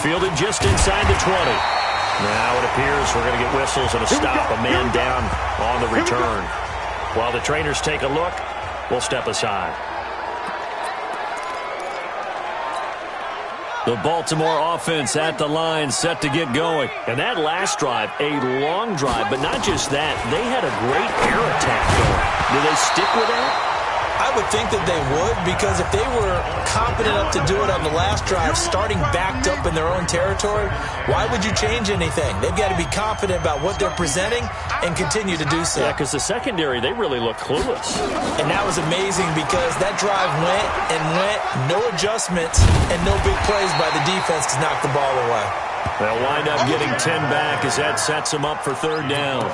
S2: Fielded just inside the 20. Now it appears we're going to get whistles and a stop, a man down on the return. While the trainers take a look, we'll step aside. The Baltimore offense at the line, set to get going. And that last drive, a long drive, but not just that. They had a great air attack going. Do they stick with that?
S3: I would think that they would, because if they were competent enough to do it on the last drive, starting backed up in their own territory, why would you change anything? They've got to be confident about what they're presenting and continue to do so.
S2: Yeah, because the secondary, they really look clueless.
S3: And that was amazing because that drive went and went, no adjustments, and no big plays by the defense to knock the ball away.
S2: They'll wind up getting 10 back as that sets them up for 3rd down.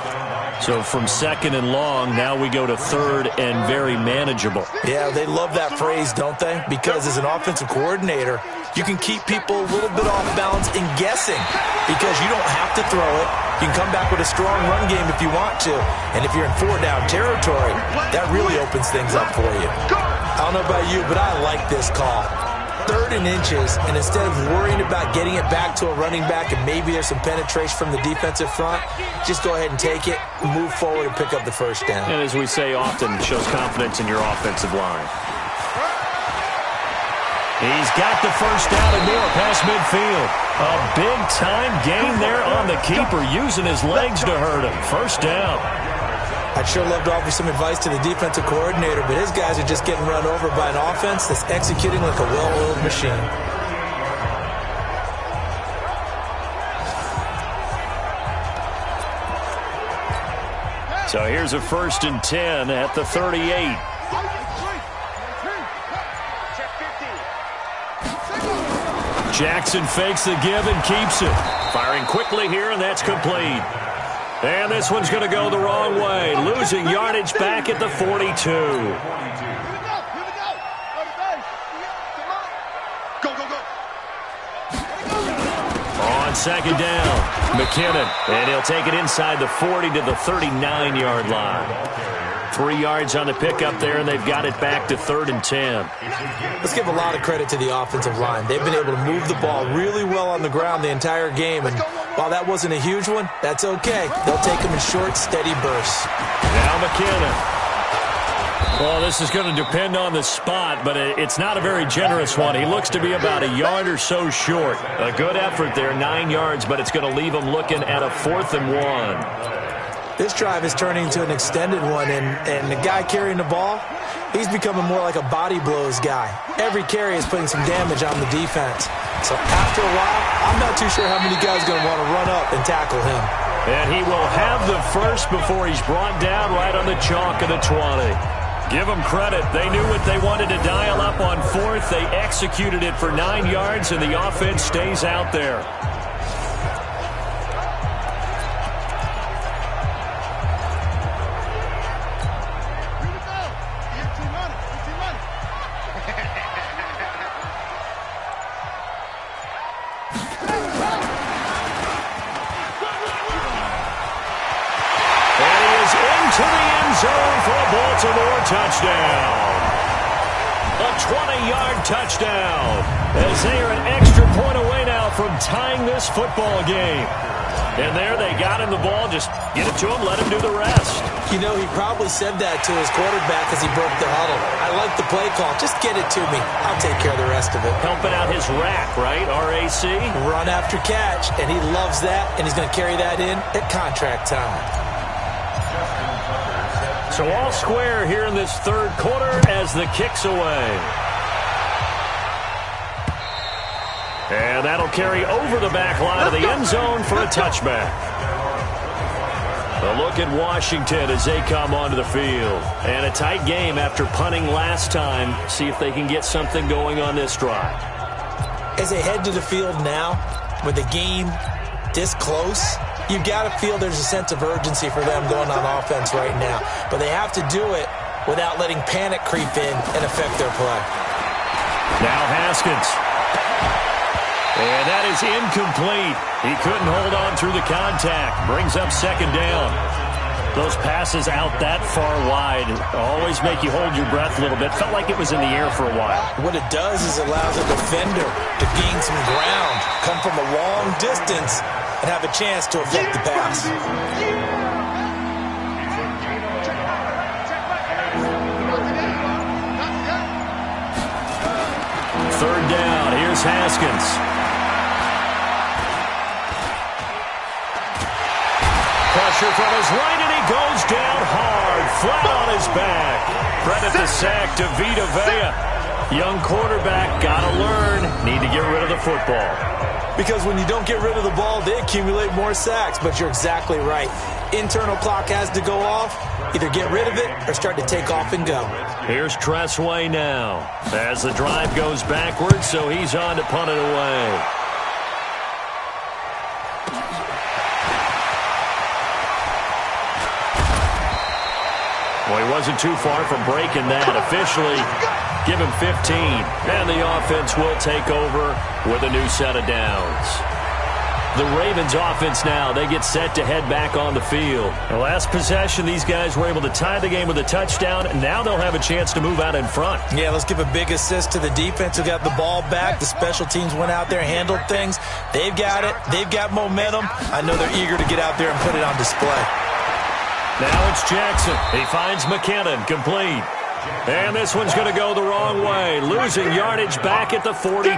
S2: So from 2nd and long, now we go to 3rd and very manageable.
S3: Yeah, they love that phrase, don't they? Because as an offensive coordinator, you can keep people a little bit off balance and guessing because you don't have to throw it. You can come back with a strong run game if you want to. And if you're in 4-down territory, that really opens things up for you. I don't know about you, but I like this call. 3rd and inches, and instead of worrying about getting it back to a running back and maybe there's some penetration from the defensive front, just go ahead and take it, move forward, and pick up the 1st down.
S2: And as we say often, it shows confidence in your offensive line. He's got the 1st down and more past midfield. A big-time gain there on the keeper, using his legs to hurt him. 1st down.
S3: I'd sure love to offer some advice to the defensive coordinator, but his guys are just getting run over by an offense that's executing like a well-oiled machine.
S2: So here's a 1st and 10 at the 38. Jackson fakes the give and keeps it. Firing quickly here, and that's complete. And this one's going to go the wrong way, losing yardage back at the 42. On 2nd down, McKinnon, and he'll take it inside the 40 to the 39-yard line. 3 yards on the pickup there, and they've got it back to 3rd and 10.
S3: Let's give a lot of credit to the offensive line. They've been able to move the ball really well on the ground the entire game, and while that wasn't a huge one, that's okay. They'll take them in short, steady bursts.
S2: Now McKinnon. Well, this is going to depend on the spot, but it's not a very generous one. He looks to be about a yard or so short. A good effort there, 9 yards, but it's going to leave him looking at a 4th and 1.
S3: This drive is turning into an extended one, and the guy carrying the ball, he's becoming more like a body blows guy. Every carry is putting some damage on the defense. So after a while, I'm not too sure how many guys are going to want to run up and tackle him.
S2: And he will have the 1st before he's brought down right on the chalk of the 20. Give them credit. They knew what they wanted to dial up on fourth. They executed it for 9 yards, and the offense stays out there. Zone for a Baltimore touchdown. A 20-yard touchdown as they are an extra point away now from tying this football game. And there they got him the ball. Just get it to him, let him do the rest.
S3: You know, he probably said that to his quarterback as he broke the huddle. I like the play call. Just get it to me. I'll take care of the rest of it.
S2: Helping out his rack, right? RAC?
S3: Run after catch, and he loves that, and he's going to carry that in at contract time.
S2: So all square here in this third quarter as the kick's away. And that'll carry over the back line of the end zone for a touchback. A look at Washington as they come onto the field. And a tight game after punting last time. See if they can get something going on this drive.
S3: As they head to the field now, with the game this close, you've got to feel there's a sense of urgency for them going on offense right now. But they have to do it without letting panic creep in and affect their play.
S2: Now Haskins. And that is incomplete. He couldn't hold on through the contact. Brings up second down. Those passes out that far wide always make you hold your breath a little bit. Felt like it was in the air for a while.
S3: What it does is it allows a defender to gain some ground, come from a long distance, and have a chance to affect the pass.
S2: Third down. Here's Haskins. Pressure from his right, and he goes down hard, flat on his back. Credit the sack to Vita Vea. Young quarterback, gotta learn. Need to get rid of the football.
S3: Because when you don't get rid of the ball, they accumulate more sacks. But you're exactly right. Internal clock has to go off. Either get rid of it or start to take off and go.
S2: Here's Tressway now as the drive goes backwards, so he's on to punt it away. Well, he wasn't too far from breaking that. Officially, give him 15. And the offense will take over with a new set of downs. The Ravens offense now, they get set to head back on the field. The last possession, these guys were able to tie the game with a touchdown, and now they'll have a chance to move out in front.
S3: Yeah, let's give a big assist to the defense who got the ball back. The special teams went out there, handled things. They've got it. They've got momentum. I know they're eager to get out there and put it on display.
S2: Now it's Jackson. He finds McKinnon, complete. And this one's going to go the wrong way, losing yardage back at the 42.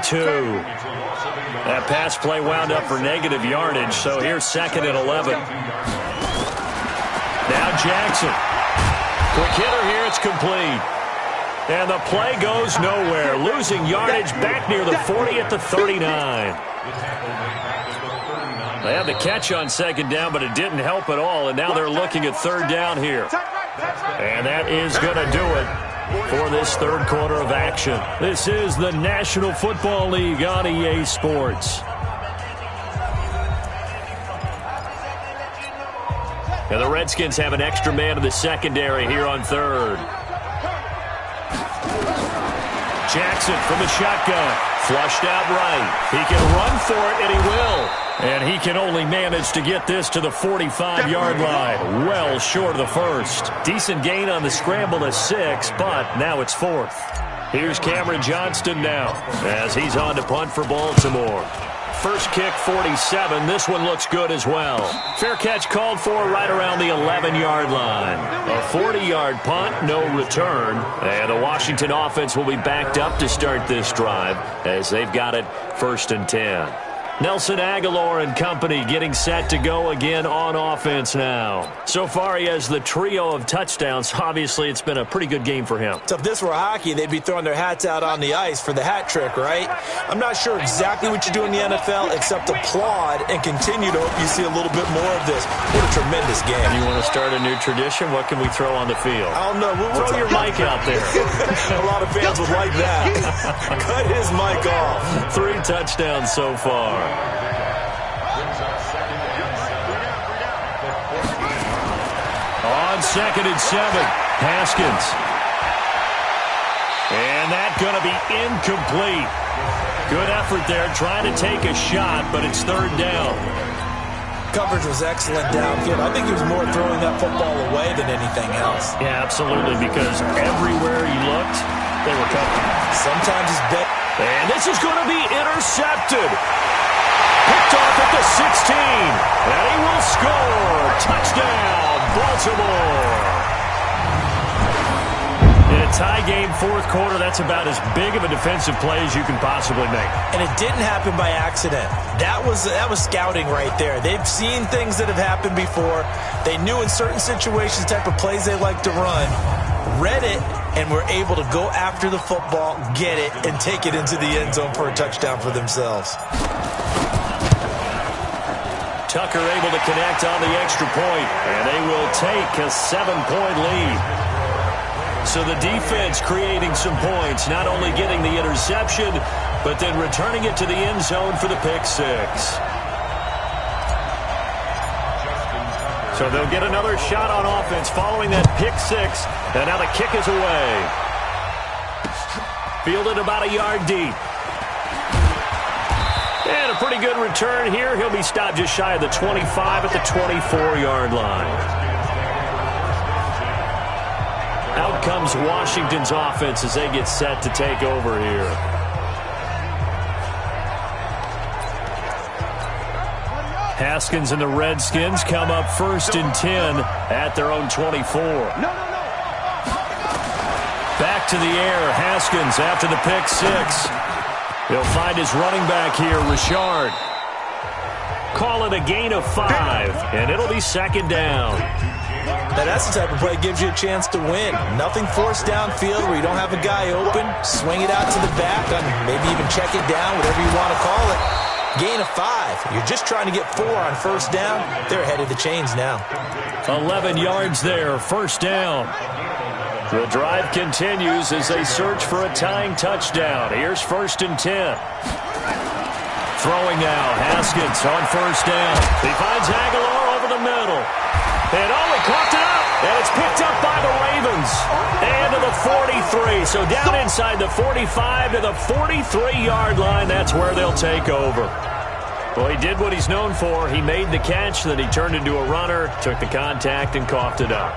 S2: That pass play wound up for negative yardage, so here's 2nd and 11. Now Jackson. Quick hitter here, it's complete. And the play goes nowhere, losing yardage back near the 40 at the 39. They had the catch on 2nd down, but it didn't help at all, and now they're looking at 3rd down here. And that is going to do it for this third quarter of action. This is the National Football League on EA Sports. And the Redskins have an extra man in the secondary here on 3rd. Jackson from the shotgun. Flushed out right. He can run for it, and he will. And he can only manage to get this to the 45-yard line. Well short of the first. Decent gain on the scramble to 6, but now it's 4th. Here's Cameron Johnston now as he's on to punt for Baltimore. First kick, 47. This one looks good as well. Fair catch called for right around the 11-yard line. A 40-yard punt, no return. And the Washington offense will be backed up to start this drive as they've got it 1st and 10. Nelson Aguilar and company getting set to go again on offense now. So far, he has the trio of touchdowns. Obviously, it's been a pretty good game for him.
S3: So if this were hockey, they'd be throwing their hats out on the ice for the hat trick, right? I'm not sure exactly what you do in the NFL except applaud and continue to hope you see a little bit more of this. What a tremendous game.
S2: You want to start a new tradition? What can we throw on the field?
S3: I don't know.
S2: Throw your mic out there.
S3: A lot of fans would like that. Cut his mic off.
S2: 3 touchdowns so far. On 2nd and 7, Haskins. And that's going to be incomplete. Good effort there, trying to take a shot, but it's 3rd down.
S3: Coverage was excellent downfield. I think he was more throwing that football away than anything else.
S2: Yeah, absolutely, because everywhere he looked, they were covered.
S3: Sometimes it's better.
S2: And this is going to be intercepted. Picked off at the 16. And he will score. Touchdown, Baltimore. In a tie game, 4th quarter, that's about as big of a defensive play as you can possibly make.
S3: And it didn't happen by accident. That was scouting right there. They've seen things that have happened before. They knew in certain situations the type of plays they like to run, read it, and were able to go after the football, get it, and take it into the end zone for a touchdown for themselves.
S2: Tucker able to connect on the extra point, and they will take a 7-point lead. So the defense creating some points, not only getting the interception, but then returning it to the end zone for the pick 6. So they'll get another shot on offense following that pick 6, and now the kick is away. Fielded about a yard deep. And a pretty good return here. He'll be stopped just shy of the 25 at the 24-yard line. Out comes Washington's offense as they get set to take over here. Haskins and the Redskins come up 1st and 10 at their own 24. Back to the air, Haskins after the pick 6. He'll find his running back here, Richard. Call it a gain of 5, and it'll be 2nd down.
S3: Now that's the type of play that gives you a chance to win. Nothing forced downfield where you don't have a guy open. Swing it out to the back, maybe even check it down, whatever you want to call it. Gain of 5. You're just trying to get 4 on 1st down. They're ahead of the chains now.
S2: 11 yards there, 1st down. The drive continues as they search for a tying touchdown. Here's 1st and 10. Throwing now, Haskins on 1st down. He finds Aguilar over the middle. And he caught it up. And it's picked up by the Ravens. And to the 43. So down inside the 45 to the 43-yard line. That's where they'll take over. Well, he did what he's known for. He made the catch, then he turned into a runner, took the contact, and coughed it up.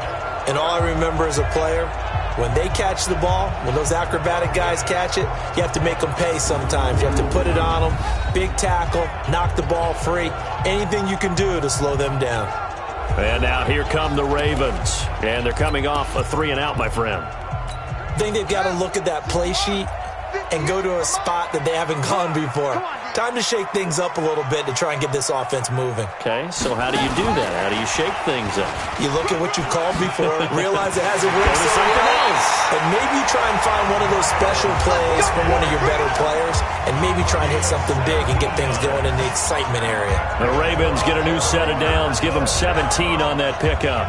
S3: And all I remember as a player, when they catch the ball, when those acrobatic guys catch it, you have to make them pay sometimes. You have to put it on them, big tackle, knock the ball free, anything you can do to slow them down.
S2: And now here come the Ravens. And they're coming off a 3-and-out, my friend.
S3: I think they've got to look at that play sheet and go to a spot that they haven't gone before. Time to shake things up a little bit to try and get this offense moving.
S2: Okay, so how do you do that? How do you shake things up?
S3: You look at what you called before, realize it hasn't worked something else. And maybe you try and find one of those special plays from one of your better players, and maybe try and hit something big and get things going in the excitement area.
S2: The Ravens get a new set of downs, give them 17 on that pickup.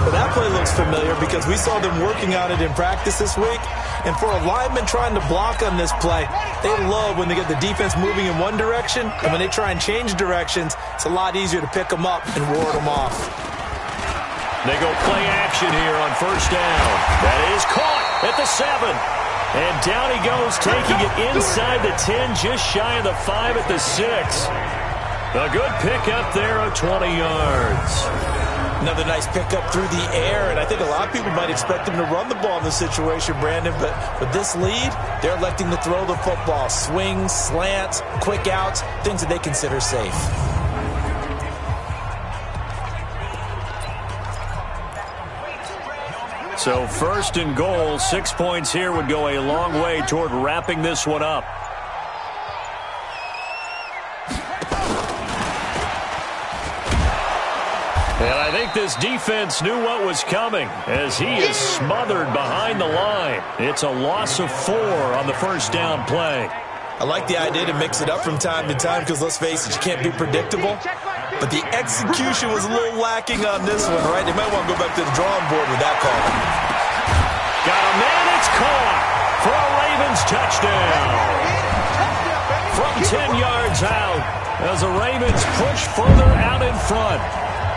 S3: Well, that play looks familiar because we saw them working on it in practice this week. And for a lineman trying to block on this play, they love when they get the defense moving in one direction, and when they try and change directions, it's a lot easier to pick them up and ward them off.
S2: They go play action here on 1st down. That is caught at the 7. And down he goes, taking it inside the 10, just shy of the 5 at the 6. A good pickup there of 20 yards.
S3: Another nice pickup through the air, and I think a lot of people might expect him to run the ball in this situation, Brandon, but with this lead, they're electing to throw the football. Swings, slants, quick outs, things that they consider safe.
S2: So 1st and goal, 6 points here would go a long way toward wrapping this one up. And I think this defense knew what was coming as he is smothered behind the line. It's a loss of 4 on the first down play.
S3: I like the idea to mix it up from time to time because, let's face it, you can't be predictable. But the execution was a little lacking on this one, right? They might want to go back to the drawing board with that call.
S2: Got a man, it's caught for a Ravens touchdown. From 10 yards out as the Ravens push further out in front.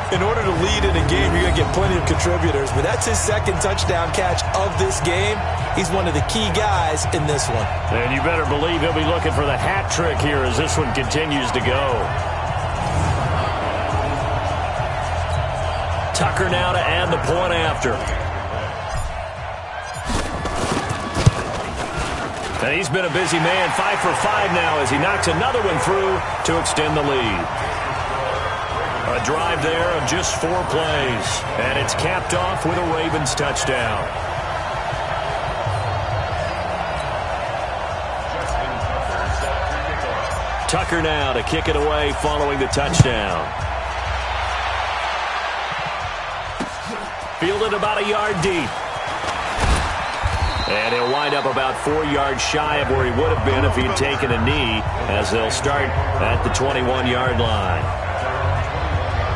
S3: In order to lead in a game, you're going to get plenty of contributors, but that's his second touchdown catch of this game. He's one of the key guys in this one.
S2: And you better believe he'll be looking for the hat trick here as this one continues to go. Tucker now to add the point after. And he's been a busy man, 5 for 5 now as he knocks another one through to extend the lead. A drive there of just 4 plays. And it's capped off with a Ravens touchdown. Tucker now to kick it away following the touchdown. Fielded about a yard deep. And he'll wind up about 4 yards shy of where he would have been if he'd taken a knee as they'll start at the 21-yard line.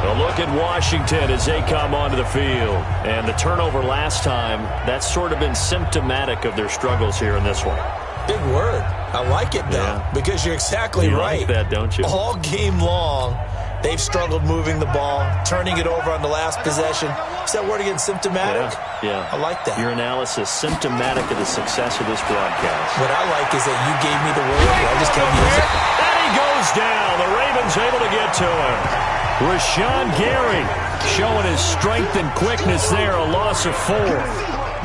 S2: A look at Washington as they come onto the field. And the turnover last time, that's sort of been symptomatic of their struggles here in this one.
S3: Big word. I like it, though, because you're exactly right.
S2: You like that, don't you?
S3: All game long, they've struggled moving the ball, turning it over on the last possession. Is that word again, symptomatic?
S2: Yeah.
S3: I like that.
S2: Your analysis, symptomatic of the success of this broadcast.
S3: What I like is that you gave me the word, I just can't use it.
S2: And he goes down. The Ravens able to get to him. Rashawn Gary showing his strength and quickness there, a loss of 4.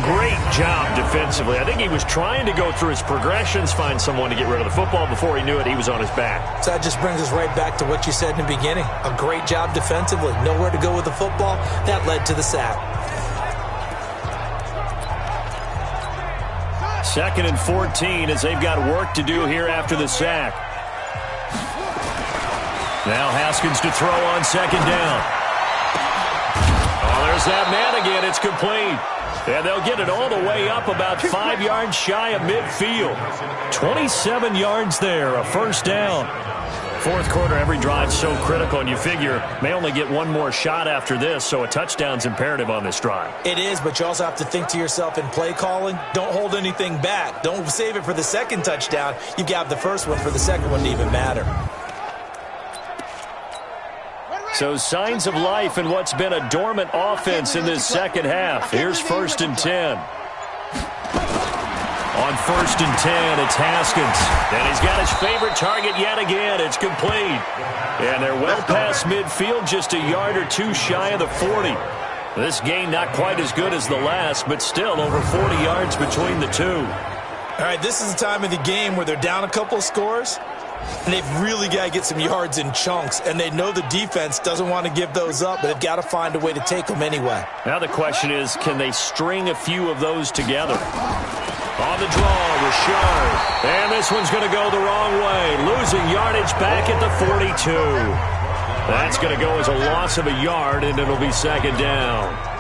S2: Great job defensively. I think he was trying to go through his progressions, find someone to get rid of the football. Before he knew it, he was on his back.
S3: So that just brings us right back to what you said in the beginning. A great job defensively. Nowhere to go with the football. That led to the sack.
S2: 2nd and 14 as they've got work to do here after the sack. Now Haskins to throw on 2nd down. Oh, there's that man again. It's complete. And they'll get it all the way up about 5 yards shy of midfield. 27 yards there, a first down. 4th quarter, every drive so critical, and you figure may only get one more shot after this, so a touchdown's imperative on this drive.
S3: It is, but you also have to think to yourself in play calling, don't hold anything back. Don't save it for the second touchdown. You got the first one for the second one to even matter.
S2: So signs of life in what's been a dormant offense in this second half. Here's 1st and 10. On 1st and 10, it's Haskins. And he's got his favorite target yet again. It's complete. And they're well past midfield, just a yard or 2 shy of the 40. This gain not quite as good as the last, but still over 40 yards between the two.
S3: All right, this is the time of the game where they're down a couple of scores. And they've really got to get some yards in chunks. And they know the defense doesn't want to give those up, but they've got to find a way to take them anyway.
S2: Now the question is, can they string a few of those together? On the draw, Rashard. And this one's going to go the wrong way. Losing yardage back at the 42. That's going to go as a loss of a yard, and it'll be 2nd down.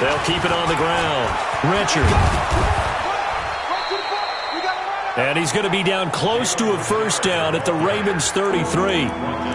S2: They'll keep it on the ground. Richard. And he's going to be down close to a first down at the Ravens 33.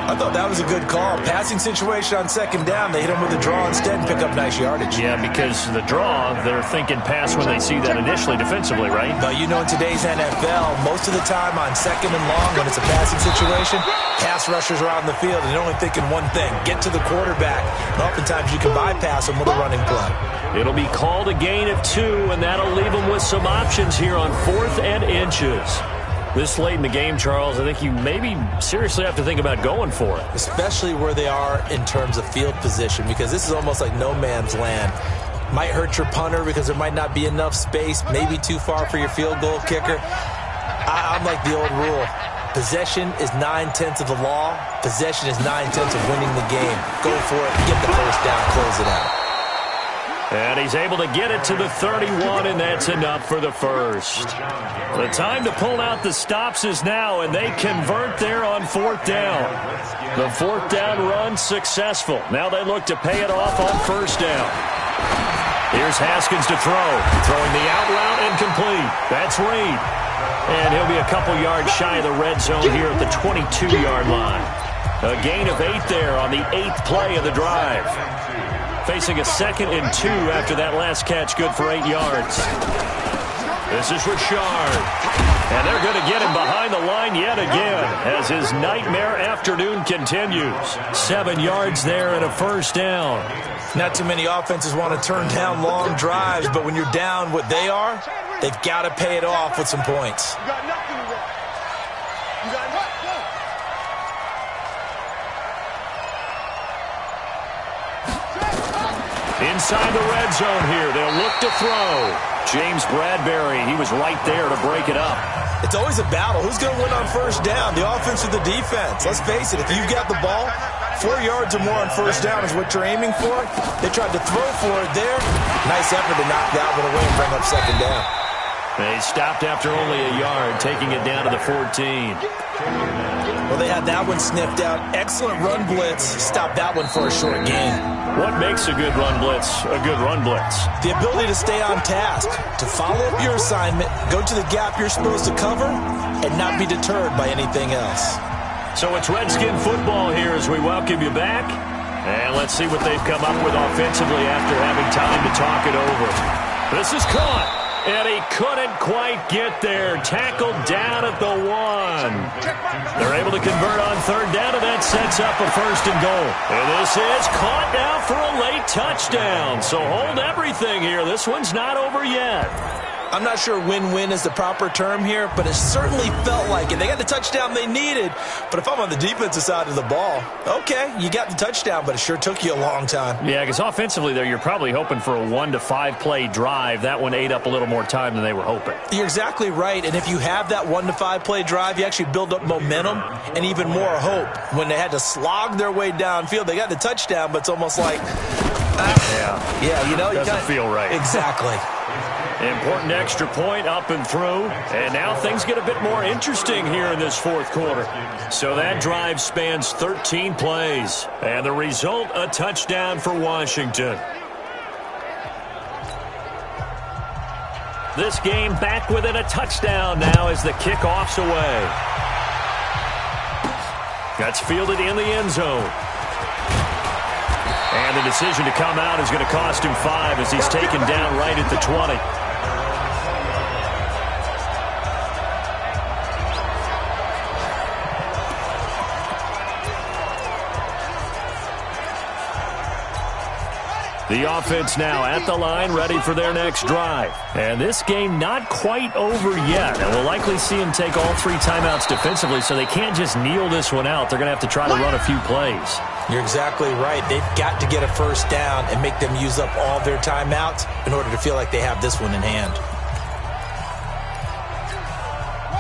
S3: I thought that was a good call. Passing situation on 2nd down. They hit him with a draw instead and pick up nice yardage.
S2: Yeah, because the draw, they're thinking pass when they see that initially defensively, right?
S3: But you know, in today's NFL, most of the time on 2nd and long, when it's a passing situation, pass rushers are out in the field and they're only thinking one thing, get to the quarterback. And oftentimes you can bypass them with a running play.
S2: It'll be called a gain of 2, and that'll leave them with some options here on 4th and inches. This late in the game, Charles, I think you maybe seriously have to think about going for it.
S3: Especially where they are in terms of field position, because this is almost like no man's land. Might hurt your punter because there might not be enough space, maybe too far for your field goal kicker. I'm like the old rule. Possession is 9/10 of the law. Possession is 9/10 of winning the game. Go for it, get the first down, close it out.
S2: And he's able to get it to the 31, and that's enough for the first. The time to pull out the stops is now, and they convert there on 4th down. The 4th down run successful. Now they look to pay it off on 1st down. Here's Haskins to throw. Throwing the out route incomplete. That's Reed. And he'll be a couple yards shy of the red zone here at the 22-yard line. A gain of 8 there on the 8th play of the drive. Facing a 2nd and 2 after that last catch, good for 8 yards. This is Richard. And they're going to get him behind the line yet again as his nightmare afternoon continues. 7 yards there and a 1st down.
S3: Not too many offenses want to turn down long drives, but when you're down what they are, they've got to pay it off with some points.
S4: You got nothing to run. You got what?
S2: Inside the red zone here, they'll look to throw. James Bradbury, he was right there to break it up.
S3: It's always a battle. Who's going to win on 1st down, the offense or the defense? Let's face it, if you've got the ball, 4 yards or more on 1st down is what you're aiming for. They tried to throw for it there. Nice effort to knock that one away and bring up 2nd down.
S2: They stopped after only a yard, taking it down to the 14.
S3: Well, they had that one sniffed out. Excellent run blitz. Stopped that one for a short gain.
S2: What makes a good run blitz a good run blitz?
S3: The ability to stay on task, to follow up your assignment, go to the gap you're supposed to cover, and not be deterred by anything else.
S2: So it's Redskin football here as we welcome you back. And let's see what they've come up with offensively after having time to talk it over. This is caught. And he couldn't quite get there. Tackled down at the 1. They're able to convert on 3rd down, and that sets up a 1st and goal. And this is caught now for a late touchdown. So hold everything here. This one's not over yet.
S3: I'm not sure win-win is the proper term here, but it certainly felt like it. They got the touchdown they needed, but if I'm on the defensive side of the ball, okay, you got the touchdown, but it sure took you a long time.
S2: Yeah, because offensively there, you're probably hoping for a 1 to 5 play drive. That one ate up a little more time than they were hoping.
S3: You're exactly right, and if you have that 1 to 5 play drive, you actually build up momentum and even more hope. When they had to slog their way downfield, they got the touchdown, but it's almost like,
S2: yeah,
S3: you know,
S2: doesn't feel right.
S3: Exactly.
S2: Important extra point up and through. And now things get a bit more interesting here in this 4th quarter. So that drive spans 13 plays. And the result, a touchdown for Washington. This game back within a touchdown now as the kickoff's away. That's fielded in the end zone. And the decision to come out is going to cost him 5 as he's taken down right at the 20. The offense now at the line, ready for their next drive. And this game not quite over yet. And we'll likely see them take all 3 timeouts defensively, so they can't just kneel this one out. They're going to have to try to run a few plays.
S3: You're exactly right. They've got to get a 1st down and make them use up all their timeouts in order to feel like they have this one in hand.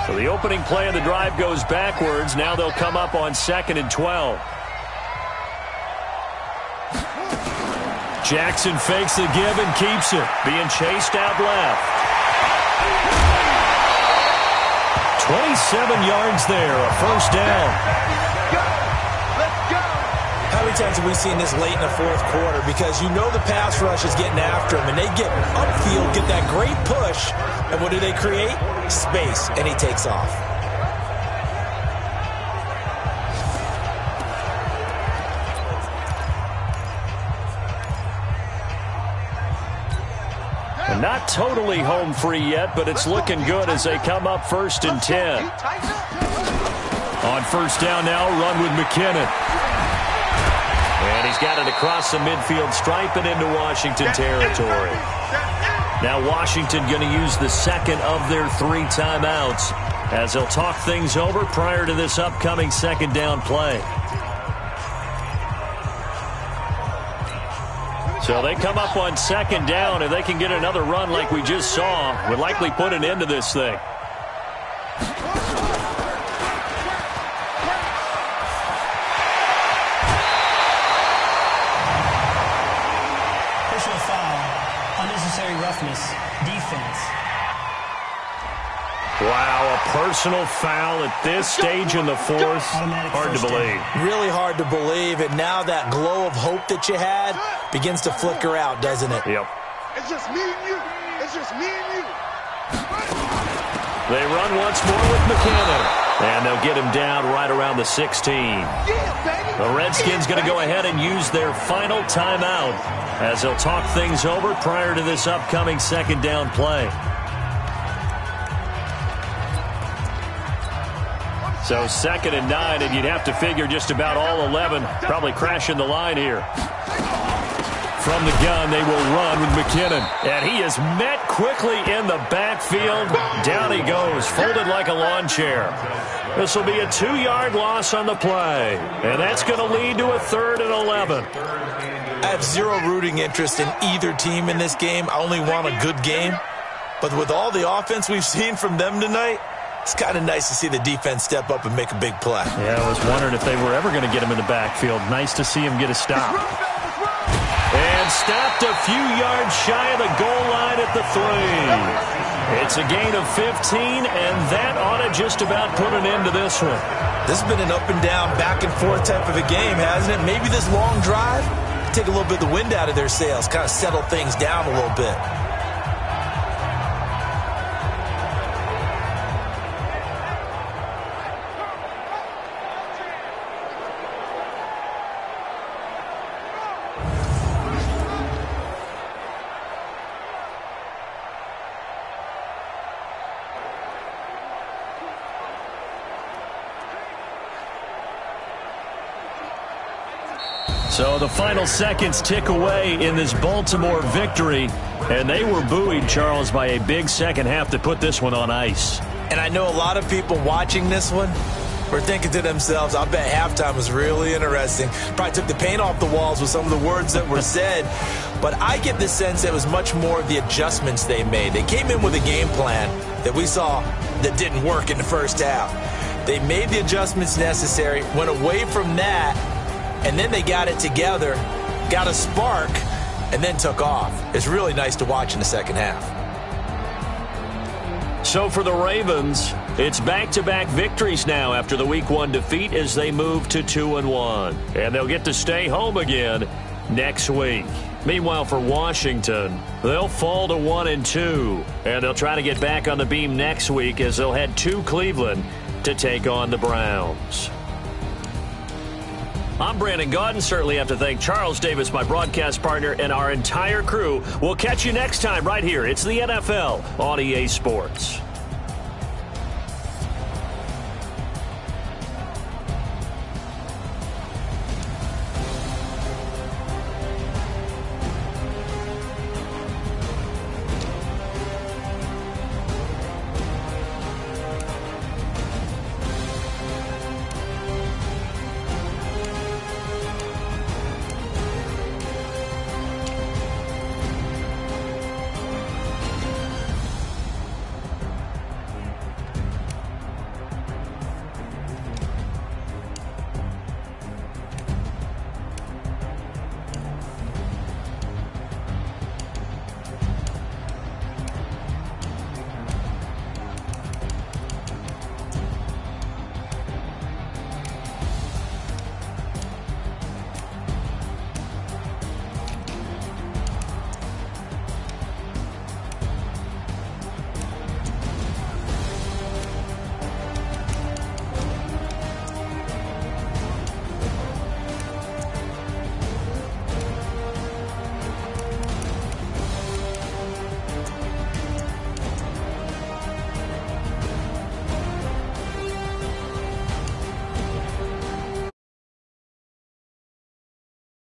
S2: So the opening play of the drive goes backwards. Now they'll come up on 2nd and 12. Jackson fakes the give and keeps it. Being chased out left. 27 yards there, a 1st down.
S3: How many times have we seen this late in the 4th quarter? Because you know the pass rush is getting after him, and they get upfield, get that great push, and what do they create? Space, and he takes off.
S2: Not totally home free yet, but it's looking good as they come up 1st and 10. On 1st down now, run with McKinnon. And he's got it across the midfield stripe and into Washington territory. Now Washington going to use the 2nd of their 3 timeouts as they'll talk things over prior to this upcoming 2nd down play. So they come up on 2nd down. If they can get another run like we just saw, would likely put an end to this thing.
S5: Personal foul. toughness, defense.
S2: Wow, a personal foul at this stage in the fourth. Hard to believe.
S3: Really hard to believe, and now that glow of hope that you had begins to flicker out, doesn't it?
S2: Yep.
S4: It's just me and you. It's just me and you.
S2: They run once more with McKinnon, and they'll get him down right around the 16. The Redskins going to go ahead and use their final timeout as they'll talk things over prior to this upcoming second down play. So 2nd and 9, and you'd have to figure just about all 11 probably crashing the line here. From the gun, they will run with McKinnon. And he is met quickly in the backfield. Down he goes, folded like a lawn chair. This will be a 2-yard loss on the play. And that's going to lead to a 3rd and 11.
S3: I have zero rooting interest in either team in this game. I only want a good game. But with all the offense we've seen from them tonight, it's kind of nice to see the defense step up and make a big play.
S2: Yeah, I was wondering if they were ever going to get him in the backfield. Nice to see him get a stop. And stopped a few yards shy of the goal line at the 3. It's a gain of 15, and that ought to just about put an end to this one.
S3: This has been an up and down, back and forth type of a game, hasn't it? Maybe this long drive take a little bit of the wind out of their sails, kind of settle things down a little bit.
S2: So the final seconds tick away in this Baltimore victory, and they were buoyed, Charles, by a big second half to put this one on ice.
S3: And I know a lot of people watching this one were thinking to themselves, I bet halftime was really interesting. Probably took the paint off the walls with some of the words that were said. But I get the sense it was much more of the adjustments they made. They came in with a game plan that we saw that didn't work in the first half. They made the adjustments necessary, went away from that, and then they got it together, got a spark, and then took off. It's really nice to watch in the second half.
S2: So for the Ravens, it's back-to-back victories now after the Week 1 defeat as they move to 2-1. And they'll get to stay home again next week. Meanwhile, for Washington, they'll fall to 1-2. And they'll try to get back on the beam next week as they'll head to Cleveland to take on the Browns. I'm Brandon Gaudin. Certainly have to thank Charles Davis, my broadcast partner, and our entire crew. We'll catch you next time right here. It's the NFL on EA Sports.